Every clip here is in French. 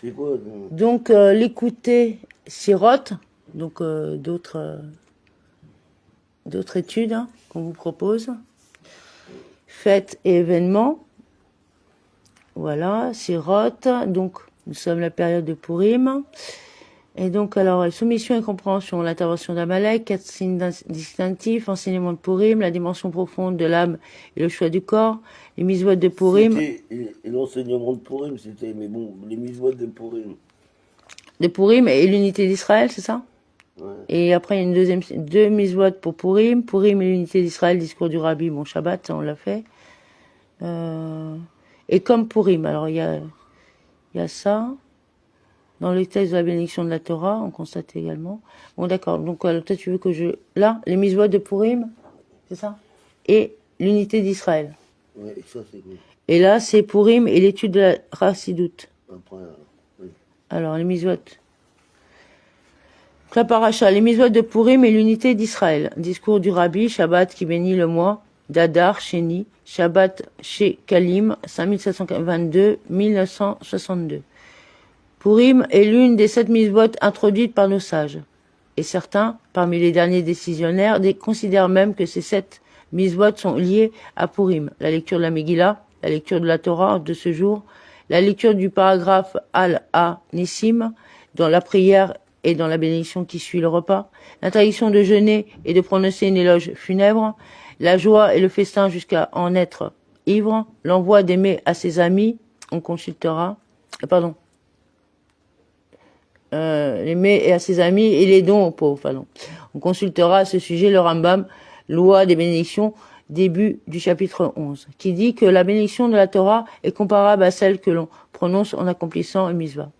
C'est quoi Donc, l'écouter sirote, donc d'autres études hein, qu'on vous propose. Fêtes et événements. Voilà, sirote. Donc, nous sommes la période de Pourim. Et donc, alors, soumission et compréhension, l'intervention d'Amalek, 4 signes distinctifs, enseignement de Pourim, la dimension profonde de l'âme et le choix du corps, les mitzvot de Pourim. C'était l'enseignement de Purim, c'était, mais bon, les mitzvot de Purim. De Pourim et l'unité d'Israël, c'est ça? Ouais. Et après, il y a une deuxième, deux mitzvot pour Pourim. Pourim et l'unité d'Israël, discours du Rabbi, bon, Shabbat, ça, on l'a fait. Et comme Pourim, alors il y a ça. Dans les textes de la bénédiction de la Torah, on constate également. Bon, d'accord. Donc, peut-être tu veux que je... Là, les mitzvot de Pourim, c'est ça? Et l'unité d'Israël. Ouais, et ça, c'est quoi? Et là, c'est Pourim et l'étude de la Chassidoute. Après, oui. Alors, les mitzvot. La paracha, les mitzvot de Pourim et l'unité d'Israël. Discours du Rabbi, Shabbat qui bénit le mois, d'Adar, Sheni, Shabbat chez Kalim, 5722-1962. Pourim est l'une des 7 mitzvot introduites par nos sages. Et certains, parmi les derniers décisionnaires, considèrent même que ces 7 mitzvot sont liées à Pourim. La lecture de la Megillah, la lecture de la Torah de ce jour, la lecture du paragraphe Al-Ha-Nissim, dans la prière et dans la bénédiction qui suit le repas, l'interdiction de jeûner et de prononcer une éloge funèbre, la joie et le festin jusqu'à en être ivre, l'envoi des mets à ses amis, on consultera, les mets et à ses amis et les dons aux pauvres. On consultera à ce sujet le Rambam, loi des bénédictions, début du chapitre 11, qui dit que la bénédiction de la Torah est comparable à celle que l'on prononce en accomplissant une mitzvah.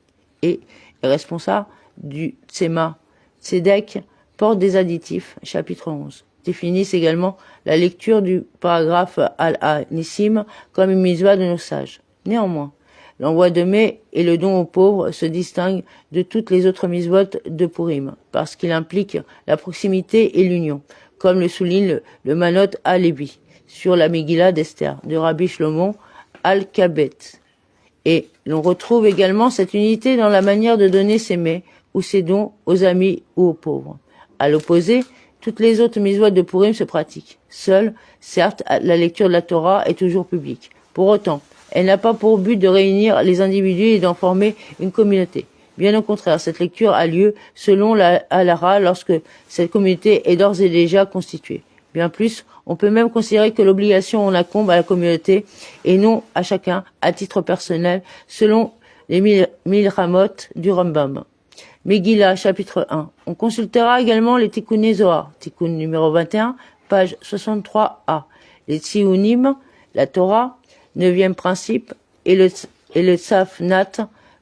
Et les responsables du Tzema Tzedek portent des additifs, chapitre 11. Définissent également la lecture du paragraphe Al-Ha-Nissim comme une mitzvah de nos sages. Néanmoins, l'envoi de mets et le don aux pauvres se distinguent de toutes les autres mitzvot de Purim, parce qu'il implique la proximité et l'union, comme le souligne le Manot Alevi sur la Megillah d'Esther de Rabbi Shlomo Al-Kabet. Et l'on retrouve également cette unité dans la manière de donner ses mets ou ses dons aux amis ou aux pauvres. À l'opposé, toutes les autres mitzvot de Purim se pratiquent. Seule, certes, la lecture de la Torah est toujours publique. Pour autant, elle n'a pas pour but de réunir les individus et d'en former une communauté. Bien au contraire, cette lecture a lieu selon la Halara lorsque cette communauté est d'ores et déjà constituée. Bien plus, on peut même considérer que l'obligation en incombe à la communauté et non à chacun à titre personnel selon les mille ramot du Rambam. Megillah, chapitre 1. On consultera également les Tikkuné Zohar, Tikkun numéro 21, page 63a. Les Tsiunim, la Torah, 9e principe, et le Safnat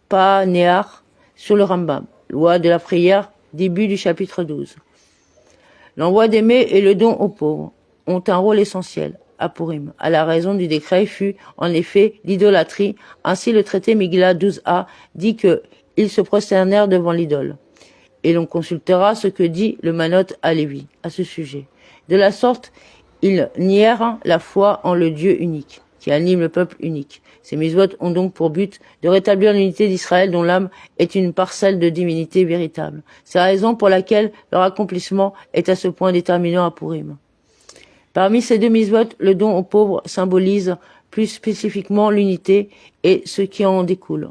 Pa'near sur le Rambam. Loi de la prière, début du chapitre 12. L'envoi des mets et le don aux pauvres ont un rôle essentiel à Purim. À la raison du décret fut, en effet, l'idolâtrie. Ainsi, le traité Megillah 12a dit que ils se prosternèrent devant l'idole. Et l'on consultera ce que dit le Manot Alevi à ce sujet. De la sorte, ils nièrent la foi en le Dieu unique, qui anime le peuple unique. Ces mitzvot ont donc pour but de rétablir l'unité d'Israël dont l'âme est une parcelle de divinité véritable. C'est la raison pour laquelle leur accomplissement est à ce point déterminant à Purim. Parmi ces 2 mitzvot, le don aux pauvres symbolise plus spécifiquement l'unité et ce qui en découle.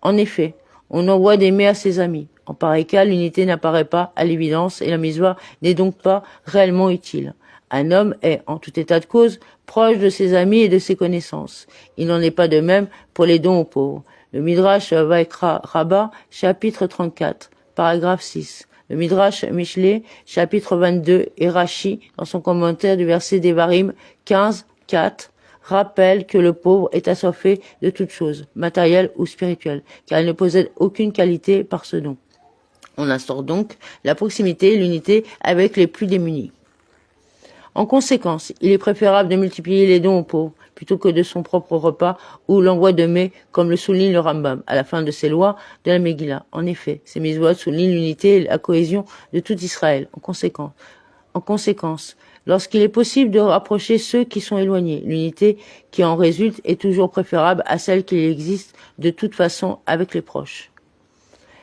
En effet, on envoie des mets à ses amis. En pareil cas, l'unité n'apparaît pas à l'évidence et la mitzvah n'est donc pas réellement utile. Un homme est, en tout état de cause, proche de ses amis et de ses connaissances. Il n'en est pas de même pour les dons aux pauvres. Le Midrash Vaikra Rabbah, chapitre 34, paragraphe 6. Le Midrash Mishlé, chapitre 22, et Rashi, dans son commentaire du verset d'Evarim 15, 4, rappelle que le pauvre est assoiffé de toutes choses, matérielles ou spirituelles, car il ne possède aucune qualité par ce don. On instaure donc la proximité et l'unité avec les plus démunis. En conséquence, il est préférable de multiplier les dons aux pauvres plutôt que de son propre repas ou l'envoi de mets, comme le souligne le Rambam à la fin de ses lois de la Megillah. En effet, ces mitzvot soulignent l'unité et la cohésion de tout Israël. En conséquence, lorsqu'il est possible de rapprocher ceux qui sont éloignés. L'unité qui en résulte est toujours préférable à celle qui existe de toute façon avec les proches.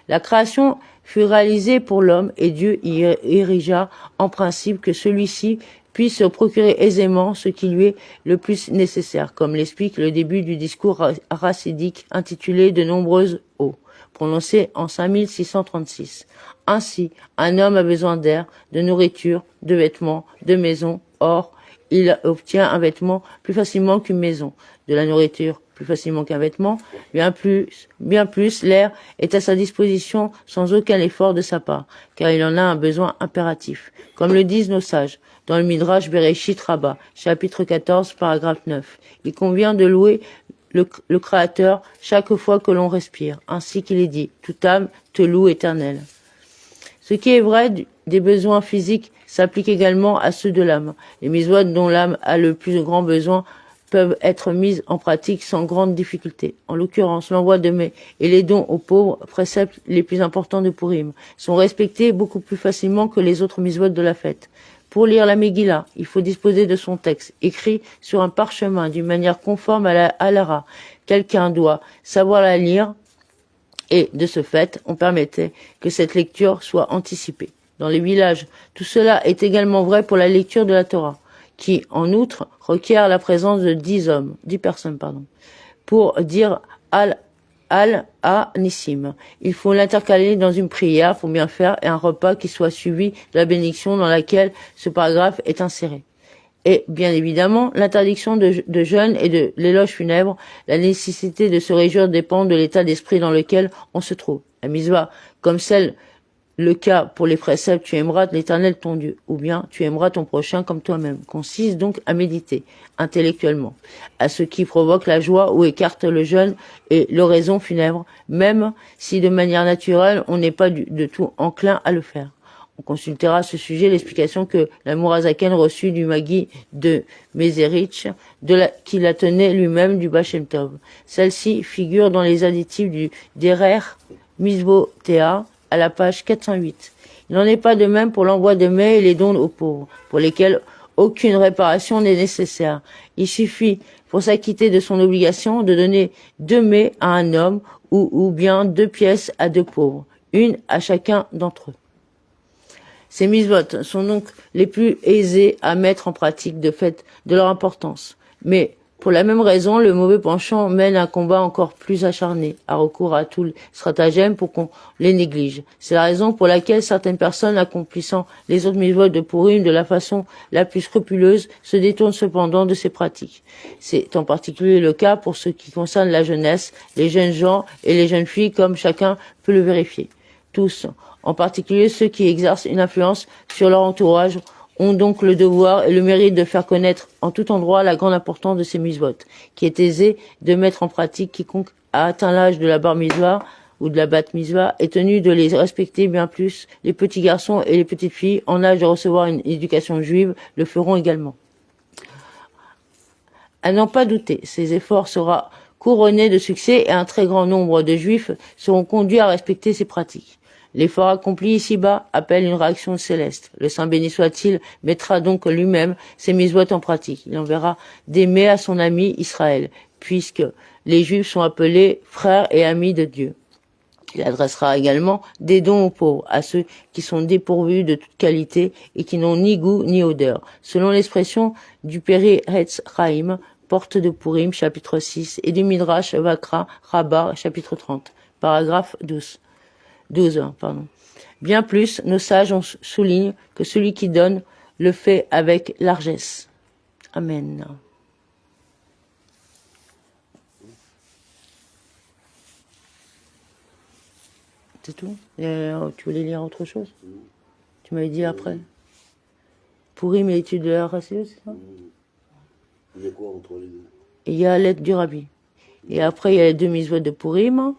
La création fut réalisée pour l'homme et Dieu y érigea en principe que celui-ci puisse se procurer aisément ce qui lui est le plus nécessaire, comme l'explique le début du discours racidique intitulé De nombreuses eaux, prononcé en 5636. Ainsi, un homme a besoin d'air, de nourriture, de vêtements, de maison. Or, il obtient un vêtement plus facilement qu'une maison, de la nourriture plus facilement qu'un vêtement, bien plus, l'air est à sa disposition sans aucun effort de sa part, car il en a un besoin impératif. Comme le disent nos sages, dans le Midrash Bereshit Rabbah, chapitre 14, paragraphe 9. Il convient de louer le Créateur chaque fois que l'on respire, ainsi qu'il est dit, toute âme te loue éternel. Ce qui est vrai des besoins physiques s'applique également à ceux de l'âme. Les mitzvot dont l'âme a le plus grand besoin peuvent être mises en pratique sans grande difficulté. En l'occurrence, l'envoi de mets et les dons aux pauvres, préceptes les plus importants de Purim, sont respectés beaucoup plus facilement que les autres mitzvot de la fête. Pour lire la Megillah, il faut disposer de son texte, écrit sur un parchemin d'une manière conforme à la halara. Quelqu'un doit savoir la lire, et, de ce fait, on permettait que cette lecture soit anticipée. Dans les villages, tout cela est également vrai pour la lecture de la Torah, qui, en outre, requiert la présence de 10 personnes, pour dire Al-Nissim. Il faut l'intercaler dans une prière pour bien faire et un repas qui soit suivi de la bénédiction dans laquelle ce paragraphe est inséré. Et, bien évidemment, l'interdiction de jeûne et de l'éloge funèbre, la nécessité de se réjouir dépend de l'état d'esprit dans lequel on se trouve. La mitzvah, comme le cas pour les préceptes, tu aimeras l'Éternel ton Dieu, ou bien tu aimeras ton prochain comme toi-même, consiste donc à méditer intellectuellement à ce qui provoque la joie ou écarte le jeûne et l'oraison funèbre, même si de manière naturelle on n'est pas de tout enclin à le faire. On consultera à ce sujet l'explication que la Mourazaken reçut du Magui de Mézérich, qui la tenait lui-même du Bachem Tov. Celle-ci figure dans les additifs du Derer Mizvotea à la page 408. Il n'en est pas de même pour l'envoi de mets et les dons aux pauvres, pour lesquels aucune réparation n'est nécessaire. Il suffit, pour s'acquitter de son obligation, de donner 2 mets à un homme ou bien 2 pièces à 2 pauvres, une à chacun d'entre eux. Ces mitzvot sont donc les plus aisés à mettre en pratique de fait de leur importance. Mais pour la même raison, le mauvais penchant mène un combat encore plus acharné, à recours à tous les stratagèmes pour qu'on les néglige. C'est la raison pour laquelle certaines personnes accomplissant les autres mitzvot de Purim de la façon la plus scrupuleuse se détournent cependant de ces pratiques. C'est en particulier le cas pour ce qui concerne la jeunesse, les jeunes gens et les jeunes filles, comme chacun peut le vérifier. Tous, en particulier ceux qui exercent une influence sur leur entourage, ont donc le devoir et le mérite de faire connaître en tout endroit la grande importance de ces mitzvot, qui est aisé de mettre en pratique. Quiconque a atteint l'âge de la bar mitzvah ou de la bat mitzvah est tenu de les respecter bien plus. Les petits garçons et les petites filles en âge de recevoir une éducation juive le feront également. À n'en pas douter, ces efforts sera couronné de succès et un très grand nombre de juifs seront conduits à respecter ces pratiques. L'effort accompli ici-bas appelle une réaction céleste. Le Saint béni soit-il mettra donc lui-même ses mitzvot en pratique. Il enverra des mets à son ami Israël, puisque les Juifs sont appelés frères et amis de Dieu. Il adressera également des dons aux pauvres, à ceux qui sont dépourvus de toute qualité et qui n'ont ni goût ni odeur. Selon l'expression du Peri Hetz Chaim, porte de Purim, chapitre 6, et du Midrash Vakra Rabbah, chapitre 30, paragraphe 12. Bien plus, nos sages soulignent que celui qui donne le fait avec largesse. Amen. C'est tout? Tu voulais lire autre chose? Tu m'avais dit après. Purim et l'étude de la RACE, c'est ça? Il y a quoi entre les deux? Il y a l'aide du Rabbi. Et après, il y a les 2 mitzvot de Purim.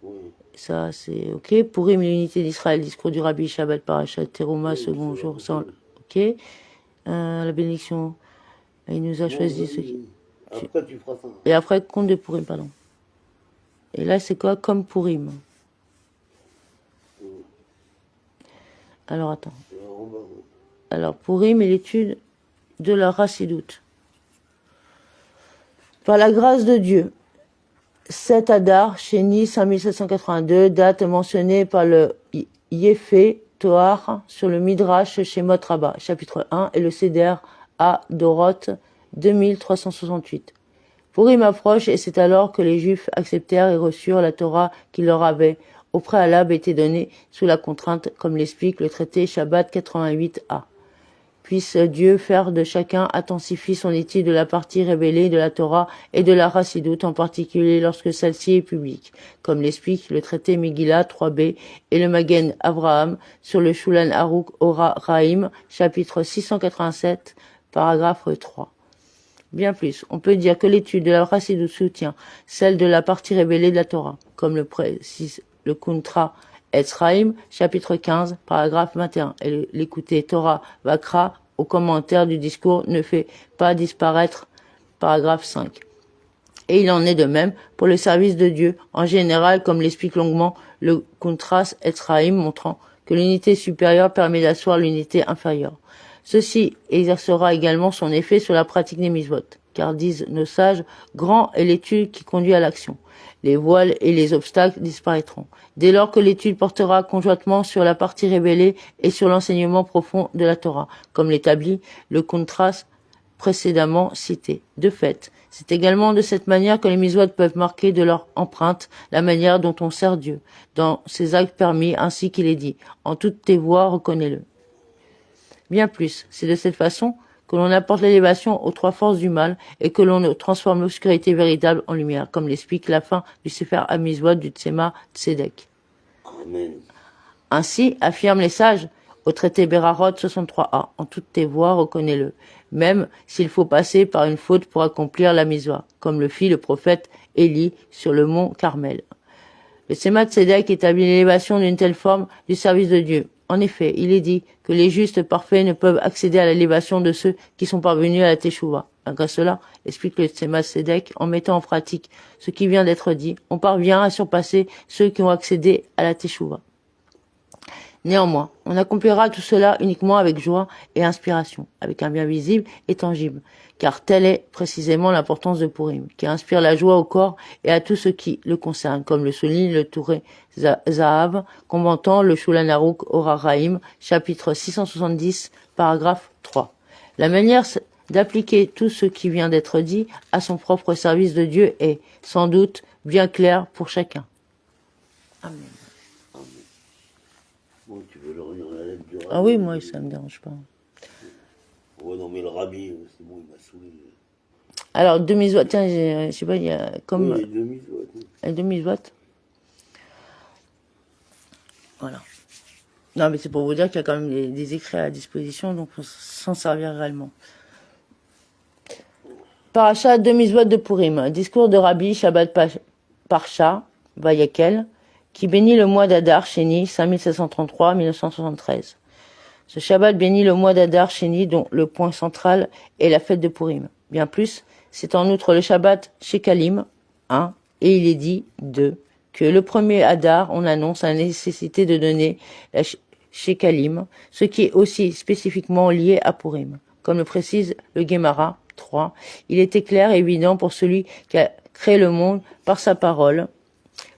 Oui. Ça, c'est OK. Purim, l'unité d'Israël, discours du Rabbi, Shabbat, Parashat, Teruma, second jour, sans... OK. La bénédiction, il nous a choisi ce qui... Après, tu feras ça. Et après, compte de Purim, pardon. Et là, c'est quoi? Comme Purim. Alors, attends. Alors, Purim et l'étude de la Rassidoute. Par la grâce de Dieu, 7 Adar, Chéni, 5782, date mentionnée par le Yéfé Toar sur le Midrash Shemot Rabbah, chapitre 1, et le Seder à Doroth, 2368. Purim approche et c'est alors que les Juifs acceptèrent et reçurent la Torah qui leur avait, au préalable, été donnée sous la contrainte, comme l'explique le traité Shabbat 88a. Puisse Dieu faire de chacun intensifie son étude de la partie révélée de la Torah et de la Rassidoute, en particulier lorsque celle-ci est publique, comme l'explique le traité Megillah 3b et le Magen Avraham sur le Shulhan Aruch Ora Raim, chapitre 687, paragraphe 3. Bien plus, on peut dire que l'étude de la Rassidoute soutient celle de la partie révélée de la Torah, comme le précise le Kuntra Etzraim, chapitre 15, paragraphe 21, et l'écouter Torah Vakra au commentaire du discours ne fait pas disparaître, paragraphe 5. Et il en est de même pour le service de Dieu, en général, comme l'explique longuement le Kuntras Etzraim, montrant que l'unité supérieure permet d'asseoir l'unité inférieure. Ceci exercera également son effet sur la pratique des mitzvot, car disent nos sages, grand est l'étude qui conduit à l'action. Les voiles et les obstacles disparaîtront, dès lors que l'étude portera conjointement sur la partie révélée et sur l'enseignement profond de la Torah, comme l'établit le contraste précédemment cité. De fait, c'est également de cette manière que les mitzvot peuvent marquer de leur empreinte la manière dont on sert Dieu, dans ses actes permis, ainsi qu'il est dit, en toutes tes voies reconnais-le. Bien plus, c'est de cette façon que l'on apporte l'élévation aux trois forces du mal et que l'on transforme l'obscurité véritable en lumière, comme l'explique la fin du Sefer HaMizvot du Tzema Tzedek. Amen. Ainsi, affirment les sages au traité Berarot 63a, en toutes tes voies reconnais-le, même s'il faut passer par une faute pour accomplir la mitzvah, comme le fit le prophète Élie sur le mont Carmel. Le Tzema Tzedek établit l'élévation d'une telle forme du service de Dieu. En effet, il est dit que les justes parfaits ne peuvent accéder à l'élévation de ceux qui sont parvenus à la Teshuvah. Malgré cela, explique le Tzema Tzedek, en mettant en pratique ce qui vient d'être dit, on parvient à surpasser ceux qui ont accédé à la Teshuvah. Néanmoins, on accomplira tout cela uniquement avec joie et inspiration, avec un bien visible et tangible, car telle est précisément l'importance de Purim, qui inspire la joie au corps et à tout ce qui le concerne, comme le souligne le Touré Zahav, commentant le Shulhan Aruch Ora Raim, chapitre 670, paragraphe 3. La manière d'appliquer tout ce qui vient d'être dit à son propre service de Dieu est, sans doute, bien claire pour chacun. Amen. Bon, tu veux leur lire la lettre du rabbi? Ah oui, moi, ça me dérange pas. Ouais, non, mais le rabbi, c'est bon, il m'a saoulé. Alors, deux mitzvot, tiens, je sais pas, il y a comme... Oui, les deux mitzvot. Les deux mitzvot. Voilà. Non, mais c'est pour vous dire qu'il y a quand même des écrits à disposition, donc on s'en servir réellement. Paracha, deux mitzvot de Purim. Discours de Rabbi Shabbat Parsha, Vayakel, qui bénit le mois d'Adar Sheni, 5733-1973. Ce Shabbat bénit le mois d'Adar Sheni, dont le point central est la fête de Purim. Bien plus, c'est en outre le Shabbat Shekalim, 1, et il est dit, 2, que le premier Adar, on annonce la nécessité de donner la Shekalim, ce qui est aussi spécifiquement lié à Purim. Comme le précise le Gemara 3, il était clair et évident pour celui qui a créé le monde par sa parole,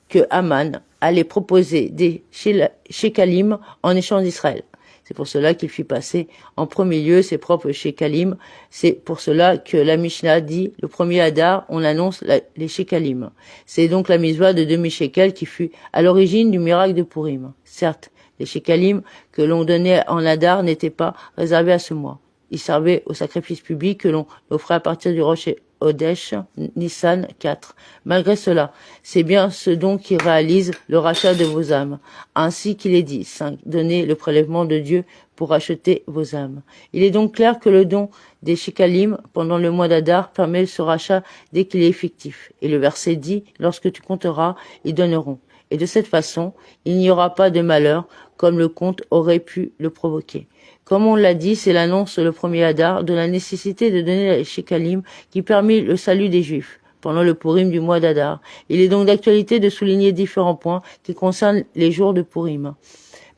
que Haman allait proposer des Shekalim en échange d'Israël. C'est pour cela qu'il fit passer en premier lieu ses propres Shekalim. C'est pour cela que la Mishnah dit, le premier Adar, on annonce les Shekalim. C'est donc la mitzvah de demi-shekel qui fut à l'origine du miracle de Purim. Certes, les Shekalim que l'on donnait en Adar n'étaient pas réservés à ce mois. Ils servaient au sacrifice public que l'on offrait à partir du Rosh Hodesh, Nissan 4. Malgré cela, c'est bien ce don qui réalise le rachat de vos âmes. Ainsi qu'il est dit, 5. Donnez le prélèvement de Dieu pour racheter vos âmes. Il est donc clair que le don des Shekalim pendant le mois d'Adar permet ce rachat dès qu'il est effectif. Et le verset dit, lorsque tu compteras, ils donneront. Et de cette façon, il n'y aura pas de malheur, comme le compte aurait pu le provoquer. Comme on l'a dit, c'est l'annonce le premier Adar de la nécessité de donner les Shekalim qui permit le salut des Juifs pendant le Purim du mois d'Adar. Il est donc d'actualité de souligner différents points qui concernent les jours de Purim.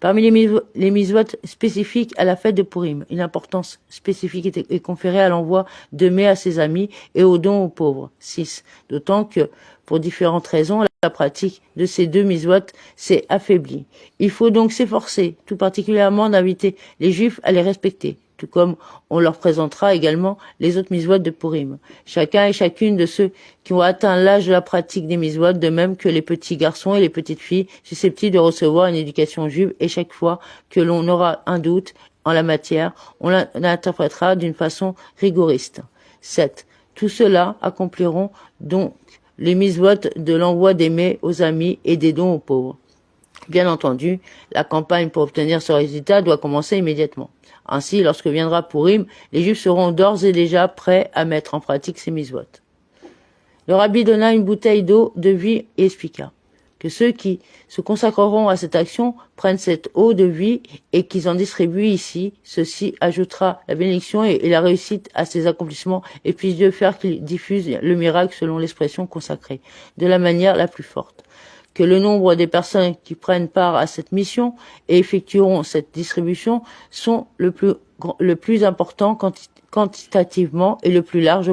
Parmi les misvot spécifiques à la fête de Purim, une importance spécifique est conférée à l'envoi de mets à ses amis et aux dons aux pauvres. 6. D'autant que, pour différentes raisons, la pratique de ces deux misvot s'est affaiblie. Il faut donc s'efforcer, tout particulièrement d'inviter les Juifs à les respecter, tout comme on leur présentera également les autres misvot de Purim. Chacun et chacune de ceux qui ont atteint l'âge de la pratique des misvot, de même que les petits garçons et les petites filles susceptibles de recevoir une éducation juive, et chaque fois que l'on aura un doute en la matière, on l'interprétera d'une façon rigoriste. 7. Tout cela accompliront donc les misvot de l'envoi des mets aux amis et des dons aux pauvres. Bien entendu, la campagne pour obtenir ce résultat doit commencer immédiatement. Ainsi, lorsque viendra Purim, les Juifs seront d'ores et déjà prêts à mettre en pratique ces misvot. Le rabbi donna une bouteille d'eau de vie et expliqua que ceux qui se consacreront à cette action prennent cette eau de vie et qu'ils en distribuent ici. Ceci ajoutera la bénédiction et la réussite à ces accomplissements, et puisse Dieu faire qu'ils diffusent le miracle selon l'expression consacrée, de la manière la plus forte. Que le nombre des personnes qui prennent part à cette mission et effectueront cette distribution sont le plus important quantitativement et le plus large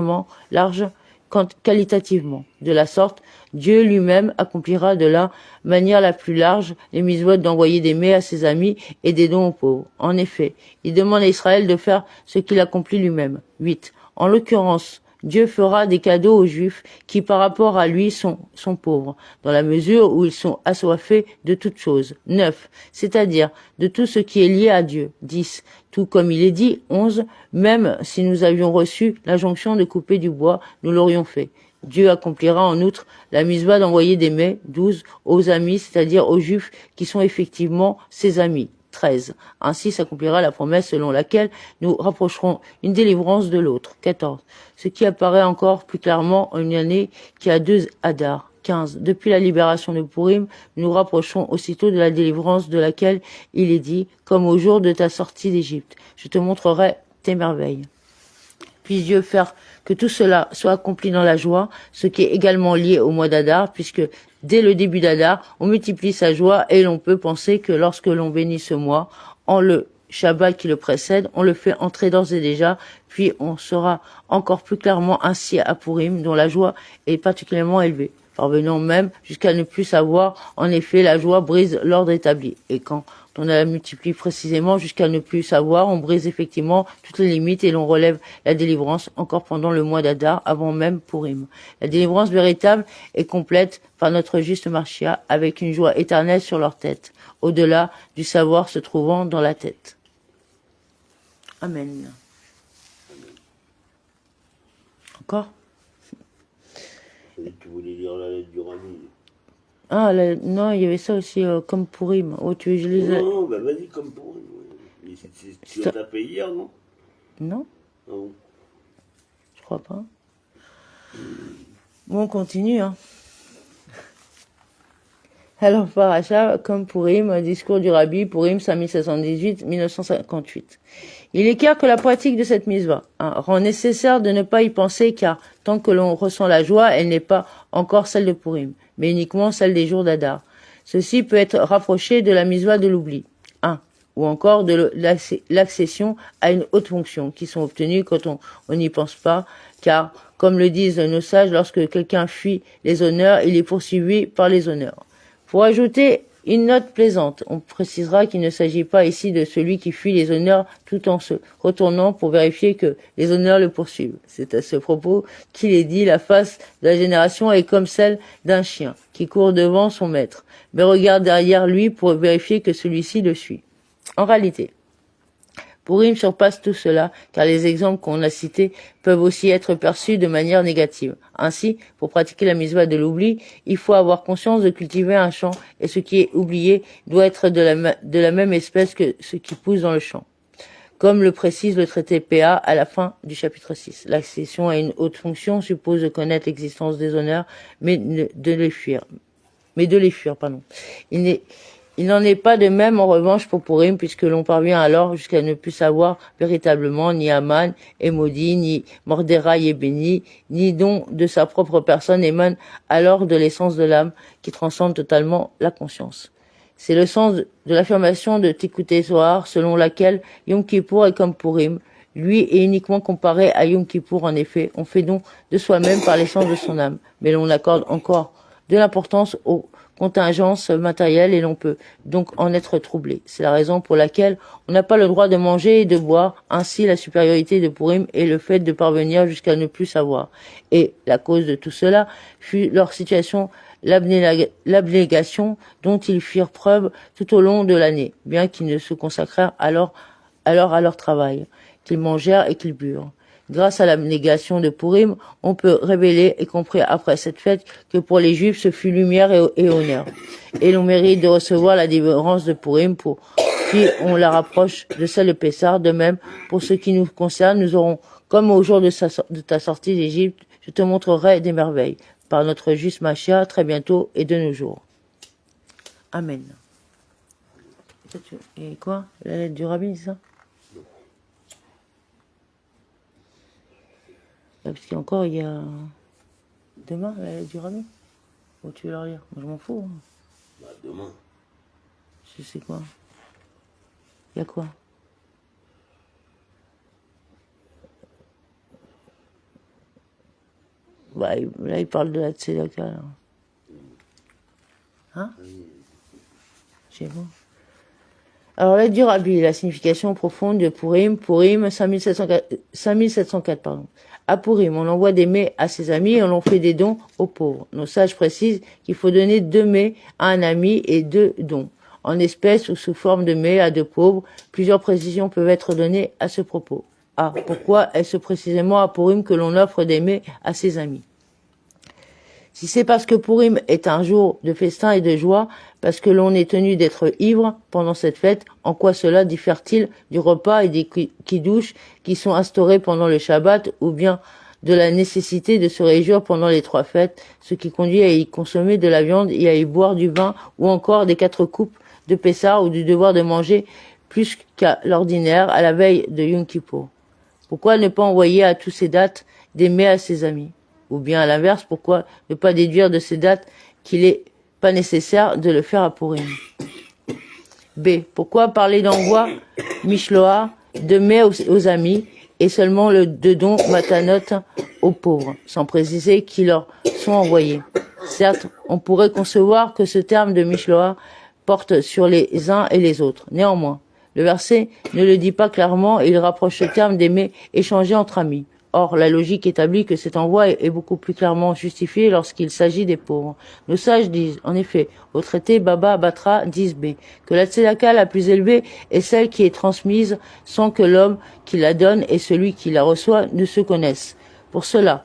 qualitativement. De la sorte, Dieu lui-même accomplira de la manière la plus large les misvot d'envoyer des mets à ses amis et des dons aux pauvres. En effet, il demande à Israël de faire ce qu'il accomplit lui-même. 8. En l'occurrence, Dieu fera des cadeaux aux Juifs qui, par rapport à lui, sont pauvres, dans la mesure où ils sont assoiffés de toutes choses. 9. C'est-à-dire de tout ce qui est lié à Dieu. 10. Tout comme il est dit. 11. Même si nous avions reçu l'injonction de couper du bois, nous l'aurions fait. Dieu accomplira en outre la misva d'envoyer des mets. 12. Aux amis, c'est-à-dire aux Juifs qui sont effectivement ses amis. 13. Ainsi s'accomplira la promesse selon laquelle nous rapprocherons une délivrance de l'autre. 14. Ce qui apparaît encore plus clairement en une année qui a 2 Adar. 15. Depuis la libération de Purim, nous nous rapprochons aussitôt de la délivrance de laquelle il est dit, comme au jour de ta sortie d'Égypte. Je te montrerai tes merveilles. Puisse Dieu faire que tout cela soit accompli dans la joie, ce qui est également lié au mois d'Adar, puisque dès le début d'Adar, on multiplie sa joie et l'on peut penser que lorsque l'on bénit ce mois, en le Shabbat qui le précède, on le fait entrer d'ores et déjà, puis on sera encore plus clairement ainsi à Purim, dont la joie est particulièrement élevée, parvenant même jusqu'à ne plus savoir. En effet, la joie brise l'ordre établi, et quand on la multiplie précisément jusqu'à ne plus savoir, on brise effectivement toutes les limites et l'on relève la délivrance encore pendant le mois d'Adar, avant même Purim. La délivrance véritable est complète par notre juste Marchia, avec une joie éternelle sur leur tête, au-delà du savoir se trouvant dans la tête. Amen. Encore? Tu voulais lire la lettre du rabbi. Ah, non, il y avait ça aussi, comme Purim. Oh, tu veux que je les ai... Non, bah vas-y, comme pour. Mais tu as tapé hier, non? Non, Ah bon. je crois pas. Bon, on continue, hein. Alors, Paracha, comme Purim, discours du Rabbi, Purim, 5718-1958. Il est clair que la pratique de cette mitzvah rend nécessaire de ne pas y penser, car tant que l'on ressent la joie, elle n'est pas encore celle de Purim, mais uniquement celle des jours d'Adar. Ceci peut être rapproché de la mitzvah de l'oubli, ou encore de l'accession à une haute fonction, qui sont obtenues quand on n'y pense pas, car, comme le disent nos sages, lorsque quelqu'un fuit les honneurs, il est poursuivi par les honneurs. Pour ajouter une note plaisante, on précisera qu'il ne s'agit pas ici de celui qui fuit les honneurs tout en se retournant pour vérifier que les honneurs le poursuivent. C'est à ce propos qu'il est dit: la face de la génération est comme celle d'un chien qui court devant son maître, mais regarde derrière lui pour vérifier que celui-ci le suit. En réalité, Purim surpasse tout cela, car les exemples qu'on a cités peuvent aussi être perçus de manière négative. Ainsi, pour pratiquer la mitzvah de l'oubli, il faut avoir conscience de cultiver un champ, et ce qui est oublié doit être de la même espèce que ce qui pousse dans le champ. Comme le précise le traité PA à la fin du chapitre 6. L'accession à une haute fonction suppose de connaître l'existence des honneurs, mais de les fuir. Il n'en est pas de même en revanche pour Purim, puisque l'on parvient alors jusqu'à ne plus savoir véritablement ni Aman est maudit, ni Mordéraï est béni, ni don de sa propre personne émane alors de l'essence de l'âme qui transcende totalement la conscience. C'est le sens de l'affirmation de Tikkuté Zohar selon laquelle Yom Kippour est comme Purim. Lui est uniquement comparé à Yom Kippour. En effet, on fait don de soi-même par l'essence de son âme. Mais l'on accorde encore de l'importance aux contingences matérielles et l'on peut donc en être troublé. C'est la raison pour laquelle on n'a pas le droit de manger et de boire. Ainsi, la supériorité de Purim est le fait de parvenir jusqu'à ne plus savoir. Et la cause de tout cela fut leur situation, l'abnégation dont ils firent preuve tout au long de l'année, bien qu'ils ne se consacrèrent alors à leur travail, qu'ils mangèrent et qu'ils burent. Grâce à l'abnégation de Purim, on peut révéler et comprendre après cette fête que pour les Juifs ce fut lumière et honneur. Et l'on mérite de recevoir la délivrance de Purim pour puis on la rapproche de celle de Pessah. De même, pour ce qui nous concerne, nous aurons, comme au jour de ta sortie d'Égypte, je te montrerai des merveilles par notre juste Mashiach très bientôt et de nos jours. Amen. Et quoi? La lettre du Rabbi, c'est ça? Parce qu'encore, il y a demain, la lettre du Rabbi. Ou tu veux la lire? Moi, je m'en fous. Hein. Bah, demain. Je sais quoi. Il y a quoi? Bah, là, il parle de la Tzedaka. Là. Hein? C'est bon. Alors, l'aide du Rabbi, la signification profonde de Purim. Purim, 5704, pardon. À Purim, on envoie des mets à ses amis et on en fait des dons aux pauvres. Nos sages précisent qu'il faut donner 2 mets à un ami et 2 dons. En espèces ou sous forme de mets à 2 pauvres, plusieurs précisions peuvent être données à ce propos. Ah, pourquoi est-ce précisément à Purim que l'on offre des mets à ses amis? Si c'est parce que Purim est un jour de festin et de joie, parce que l'on est tenu d'être ivre pendant cette fête, en quoi cela diffère-t-il du repas et des kidouches qui sont instaurés pendant le Shabbat, ou bien de la nécessité de se réjouir pendant les 3 fêtes, ce qui conduit à y consommer de la viande et à y boire du vin, ou encore des 4 coupes de Pessah, ou du devoir de manger plus qu'à l'ordinaire à la veille de Yom Kippour? Pourquoi ne pas envoyer à toutes ces dates des mets à ses amis? Ou bien à l'inverse, pourquoi ne pas déduire de ces dates qu'il n'est pas nécessaire de le faire à Purim? B. Pourquoi parler d'envoi Mishloach de mets aux amis et seulement de dons matanot aux pauvres, sans préciser qui leur sont envoyés? Certes, on pourrait concevoir que ce terme de Mishloach porte sur les uns et les autres. Néanmoins, le verset ne le dit pas clairement et il rapproche ce terme des mets échangés entre amis. Or, la logique établit que cet envoi est beaucoup plus clairement justifié lorsqu'il s'agit des pauvres. Nos sages disent, en effet, au traité Baba Batra 10b, que la tzedaka la plus élevée est celle qui est transmise sans que l'homme qui la donne et celui qui la reçoit ne se connaissent. Pour cela,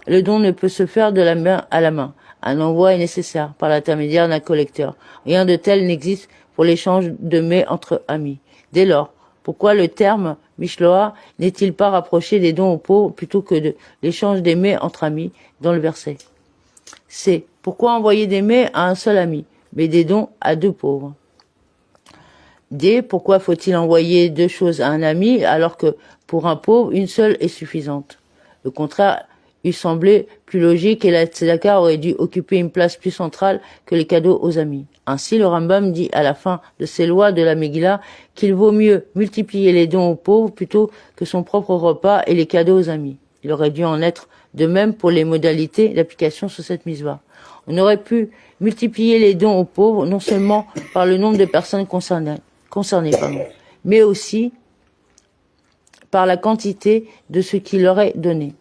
le don ne peut se faire de la main à la main. Un envoi est nécessaire par l'intermédiaire d'un collecteur. Rien de tel n'existe pour l'échange de mets entre amis. Dès lors, pourquoi le terme Mishloach n'est-il pas rapproché des dons aux pauvres plutôt que de l'échange des mets entre amis dans le verset? C. Pourquoi envoyer des mets à un seul ami, mais des dons à 2 pauvres? D. Pourquoi faut-il envoyer 2 choses à un ami alors que pour un pauvre, une seule est suffisante? Le contraire eût semblé plus logique et la tzedaka aurait dû occuper une place plus centrale que les cadeaux aux amis. Ainsi, le Rambam dit à la fin de ses lois de la Megillah qu'il vaut mieux multiplier les dons aux pauvres plutôt que son propre repas et les cadeaux aux amis. Il aurait dû en être de même pour les modalités d'application sur cette mitzvah. On aurait pu multiplier les dons aux pauvres non seulement par le nombre de personnes concernées, mais aussi par la quantité de ce qui leur est donné.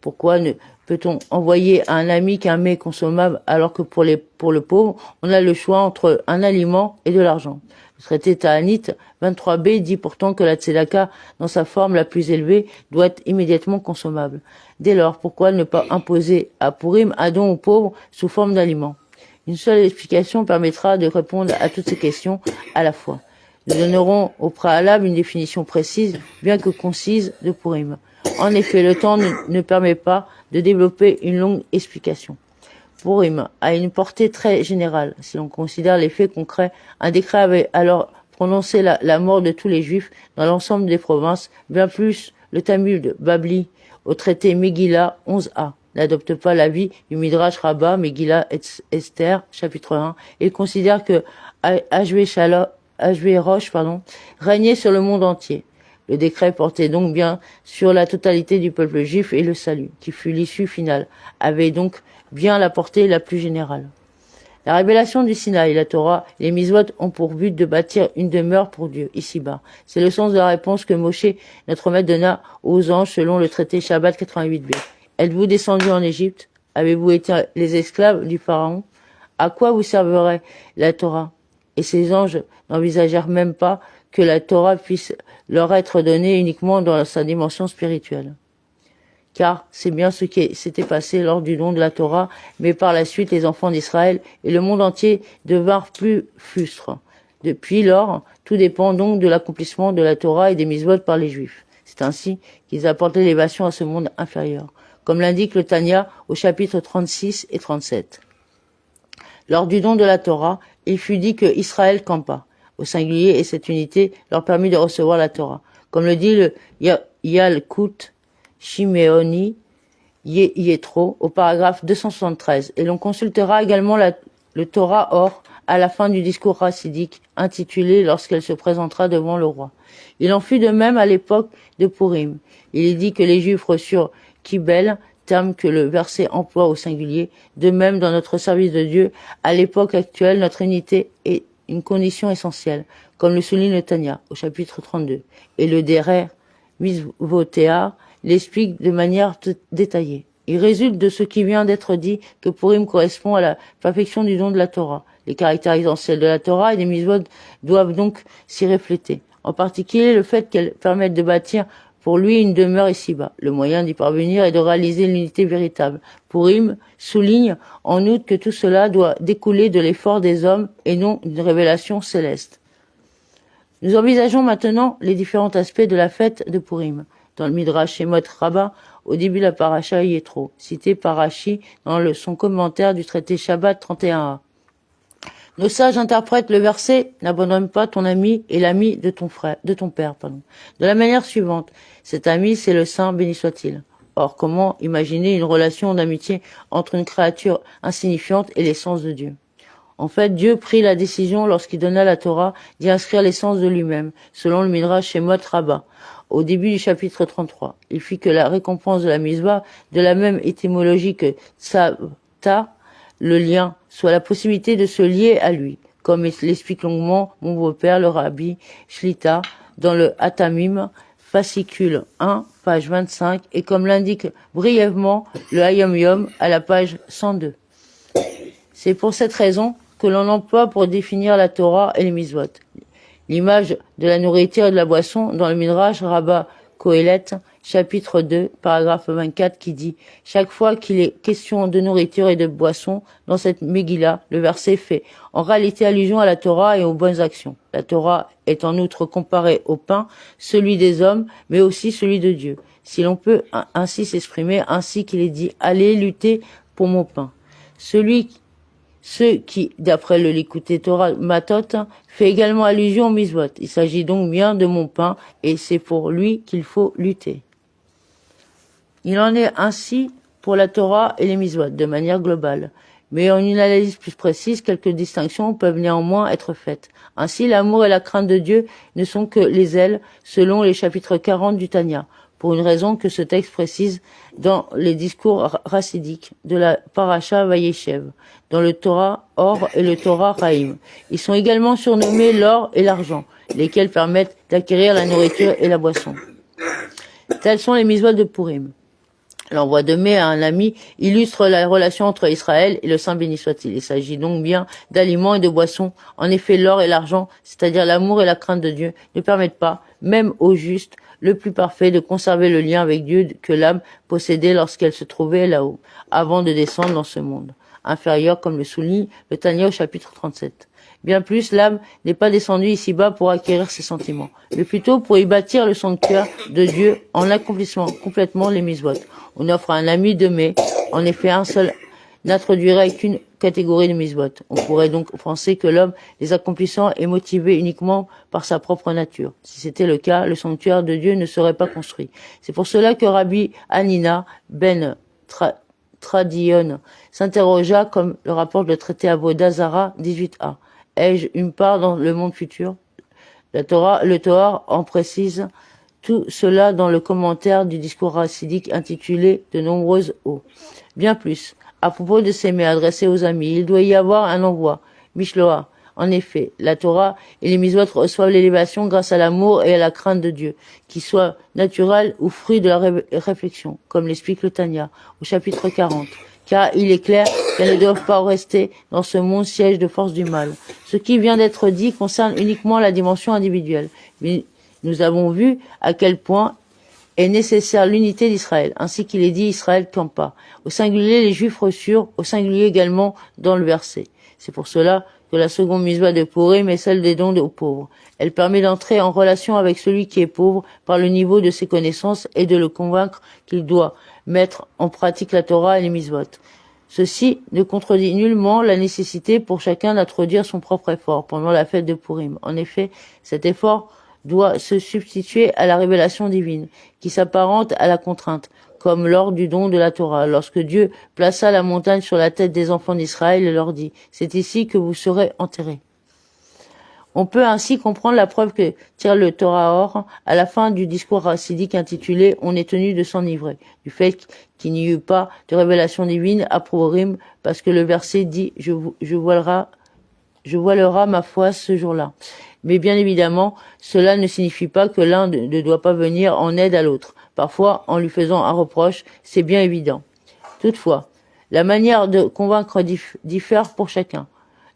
Pourquoi ne peut-on envoyer à un ami qu'un mets consommable alors que pour le pauvre, on a le choix entre un aliment et de l'argent? Le traité Ta'anit 23b dit pourtant que la tzedaka, dans sa forme la plus élevée, doit être immédiatement consommable. Dès lors, pourquoi ne pas imposer à Purim un don aux pauvres sous forme d'aliment? Une seule explication permettra de répondre à toutes ces questions à la fois. Nous donnerons au préalable une définition précise, bien que concise, de Purim. En effet, le temps ne permet pas de développer une longue explication. Purim a une portée très générale. Si l'on considère les faits concrets, un décret avait alors prononcé la mort de tous les Juifs dans l'ensemble des provinces, bien plus le Talmud Babli au traité Megillah 11a. n'adopte pas l'avis du Midrash Rabbah, Megillah Esther, chapitre 1, et considère que Ahasverosh, régnait sur le monde entier. Le décret portait donc bien sur la totalité du peuple juif et le salut, qui fut l'issue finale, avait donc bien la portée la plus générale. La révélation du Sinaï, la Torah, les Mitzvot ont pour but de bâtir une demeure pour Dieu, ici-bas. C'est le sens de la réponse que Moshe, notre maître, donna aux anges selon le traité Shabbat 88b. Êtes-vous descendus en Égypte? Avez-vous été les esclaves du Pharaon? À quoi vous servirait la Torah? Et ces anges n'envisagèrent même pas que la Torah puisse leur être donnée uniquement dans sa dimension spirituelle. Car c'est bien ce qui s'était passé lors du don de la Torah, mais par la suite les enfants d'Israël et le monde entier devinrent plus frustres. Depuis lors, tout dépend donc de l'accomplissement de la Torah et des mitzvot par les Juifs. C'est ainsi qu'ils apportent l'élévation à ce monde inférieur, comme l'indique le Tanya au chapitre 36 et 37. Lors du don de la Torah, il fut dit que Israël campa, au singulier, et cette unité leur permit de recevoir la Torah. Comme le dit le Yalkut Shimeoni Yetro au paragraphe 273. Et l'on consultera également le Torah Or à la fin du discours racidique intitulé lorsqu'elle se présentera devant le roi. Il en fut de même à l'époque de Purim. Il est dit que les Juifs reçurent Kibel, terme que le verset emploie au singulier. De même, dans notre service de Dieu, à l'époque actuelle, notre unité est une condition essentielle, comme le souligne le Tanya au chapitre 32. Et le Derer Misvotea l'explique de manière détaillée. Il résulte de ce qui vient d'être dit que Purim correspond à la perfection du don de la Torah. Les caractères essentiels de la Torah et des mitzvot doivent donc s'y refléter. En particulier le fait qu'elles permettent de bâtir pour lui une demeure ici-bas. Le moyen d'y parvenir est de réaliser l'unité véritable. Purim souligne en outre que tout cela doit découler de l'effort des hommes et non d'une révélation céleste. Nous envisageons maintenant les différents aspects de la fête de Purim. Dans le Midrash Shemot Rabbah, au début de la paracha Yetro, cité par Rashi dans son commentaire du traité Shabbat 31a. Nos sages interprètent le verset « N'abandonne pas ton ami et l'ami de ton père. » De la manière suivante, cet ami c'est le saint, béni soit-il. Or, comment imaginer une relation d'amitié entre une créature insignifiante et l'essence de Dieu? En fait, Dieu prit la décision lorsqu'il donna la Torah d'y inscrire l'essence de lui-même, selon le Midrash Shemot Rabbah. Au début du chapitre 33, il fit que la récompense de la mitzvah, de la même étymologie que Tsavta, le lien, soit la possibilité de se lier à lui, comme l'explique longuement mon beau-père, le rabbi Shlita, dans le Hatamim, fascicule 1, page 25, et comme l'indique brièvement le Hayom Yom à la page 102. C'est pour cette raison que l'on emploie pour définir la Torah et les mitzvot. L'image de la nourriture et de la boisson dans le Midrash Rabbah Kohelet, chapitre 2, paragraphe 24, qui dit « Chaque fois qu'il est question de nourriture et de boisson, dans cette Megillah, le verset fait en réalité allusion à la Torah et aux bonnes actions. La Torah est en outre comparée au pain, celui des hommes, mais aussi celui de Dieu. Si l'on peut ainsi s'exprimer, ainsi qu'il est dit « Allez lutter pour mon pain ». Ce qui, d'après le Likutei Torah Matot, fait également allusion au mitzvot. Il s'agit donc bien de mon pain, et c'est pour lui qu'il faut lutter. Il en est ainsi pour la Torah et les mitzvot, de manière globale. Mais en une analyse plus précise, quelques distinctions peuvent néanmoins être faites. Ainsi, l'amour et la crainte de Dieu ne sont que les ailes, selon les chapitres 40 du Tanya, pour une raison que ce texte précise dans les discours racidiques de la Parasha Vayeshev, dans le Torah Or et le Torah Raïm. Ils sont également surnommés l'or et l'argent, lesquels permettent d'acquérir la nourriture et la boisson. Tels sont les mitzvot de Purim. L'envoi de mai à un ami illustre la relation entre Israël et le Saint béni soit-il. Il s'agit donc bien d'aliments et de boissons. En effet, l'or et l'argent, c'est-à-dire l'amour et la crainte de Dieu, ne permettent pas, même au juste, le plus parfait, de conserver le lien avec Dieu que l'âme possédait lorsqu'elle se trouvait là-haut, avant de descendre dans ce monde inférieur, comme le souligne le Tanya au chapitre 37. Bien plus, l'âme n'est pas descendue ici-bas pour acquérir ses sentiments, mais plutôt pour y bâtir le sanctuaire de Dieu en accomplissant complètement les mitzvot. On offre à un ami de mai, en effet un seul n'introduirait qu'une catégorie de mitzvot. On pourrait donc penser que l'homme, les accomplissant, est motivé uniquement par sa propre nature. Si c'était le cas, le sanctuaire de Dieu ne serait pas construit. C'est pour cela que Rabbi Hanina ben Tradion s'interrogea, comme le rapporte le traité Avoda Zarah 18a. Ai-je une part dans le monde futur? Le Torah en précise tout cela dans le commentaire du discours hassidique intitulé De nombreuses eaux. Bien plus, à propos de ces mets adressés aux amis, il doit y avoir un envoi, Mishloah. En effet, la Torah et les mitzvot reçoivent l'élévation grâce à l'amour et à la crainte de Dieu, qui soit naturel ou fruit de la réflexion, comme l'explique le Tanya au chapitre 40. Car il est clair qu'elles ne doivent pas rester dans ce monde siège de force du mal. Ce qui vient d'être dit concerne uniquement la dimension individuelle. Mais nous avons vu à quel point est nécessaire l'unité d'Israël, ainsi qu'il est dit Israël campa. Au singulier, les Juifs reçurent, au singulier également dans le verset. C'est pour cela que la seconde mitzvah de Purim est celle des dons aux pauvres. Elle permet d'entrer en relation avec celui qui est pauvre par le niveau de ses connaissances et de le convaincre qu'il doit mettre en pratique la Torah et les mitzvot. Ceci ne contredit nullement la nécessité pour chacun d'introduire son propre effort pendant la fête de Purim. En effet, cet effort doit se substituer à la révélation divine, qui s'apparente à la contrainte, comme lors du don de la Torah, lorsque Dieu plaça la montagne sur la tête des enfants d'Israël et leur dit « C'est ici que vous serez enterrés ». On peut ainsi comprendre la preuve que tire le Torah à la fin du discours hassidique intitulé « On est tenu de s'enivrer », du fait qu'il n'y eut pas de révélation divine à Purim, parce que le verset dit « Je voilera ma foi ce jour-là ». Mais bien évidemment, cela ne signifie pas que l'un ne doit pas venir en aide à l'autre. Parfois, en lui faisant un reproche, c'est bien évident. Toutefois, la manière de convaincre diffère pour chacun.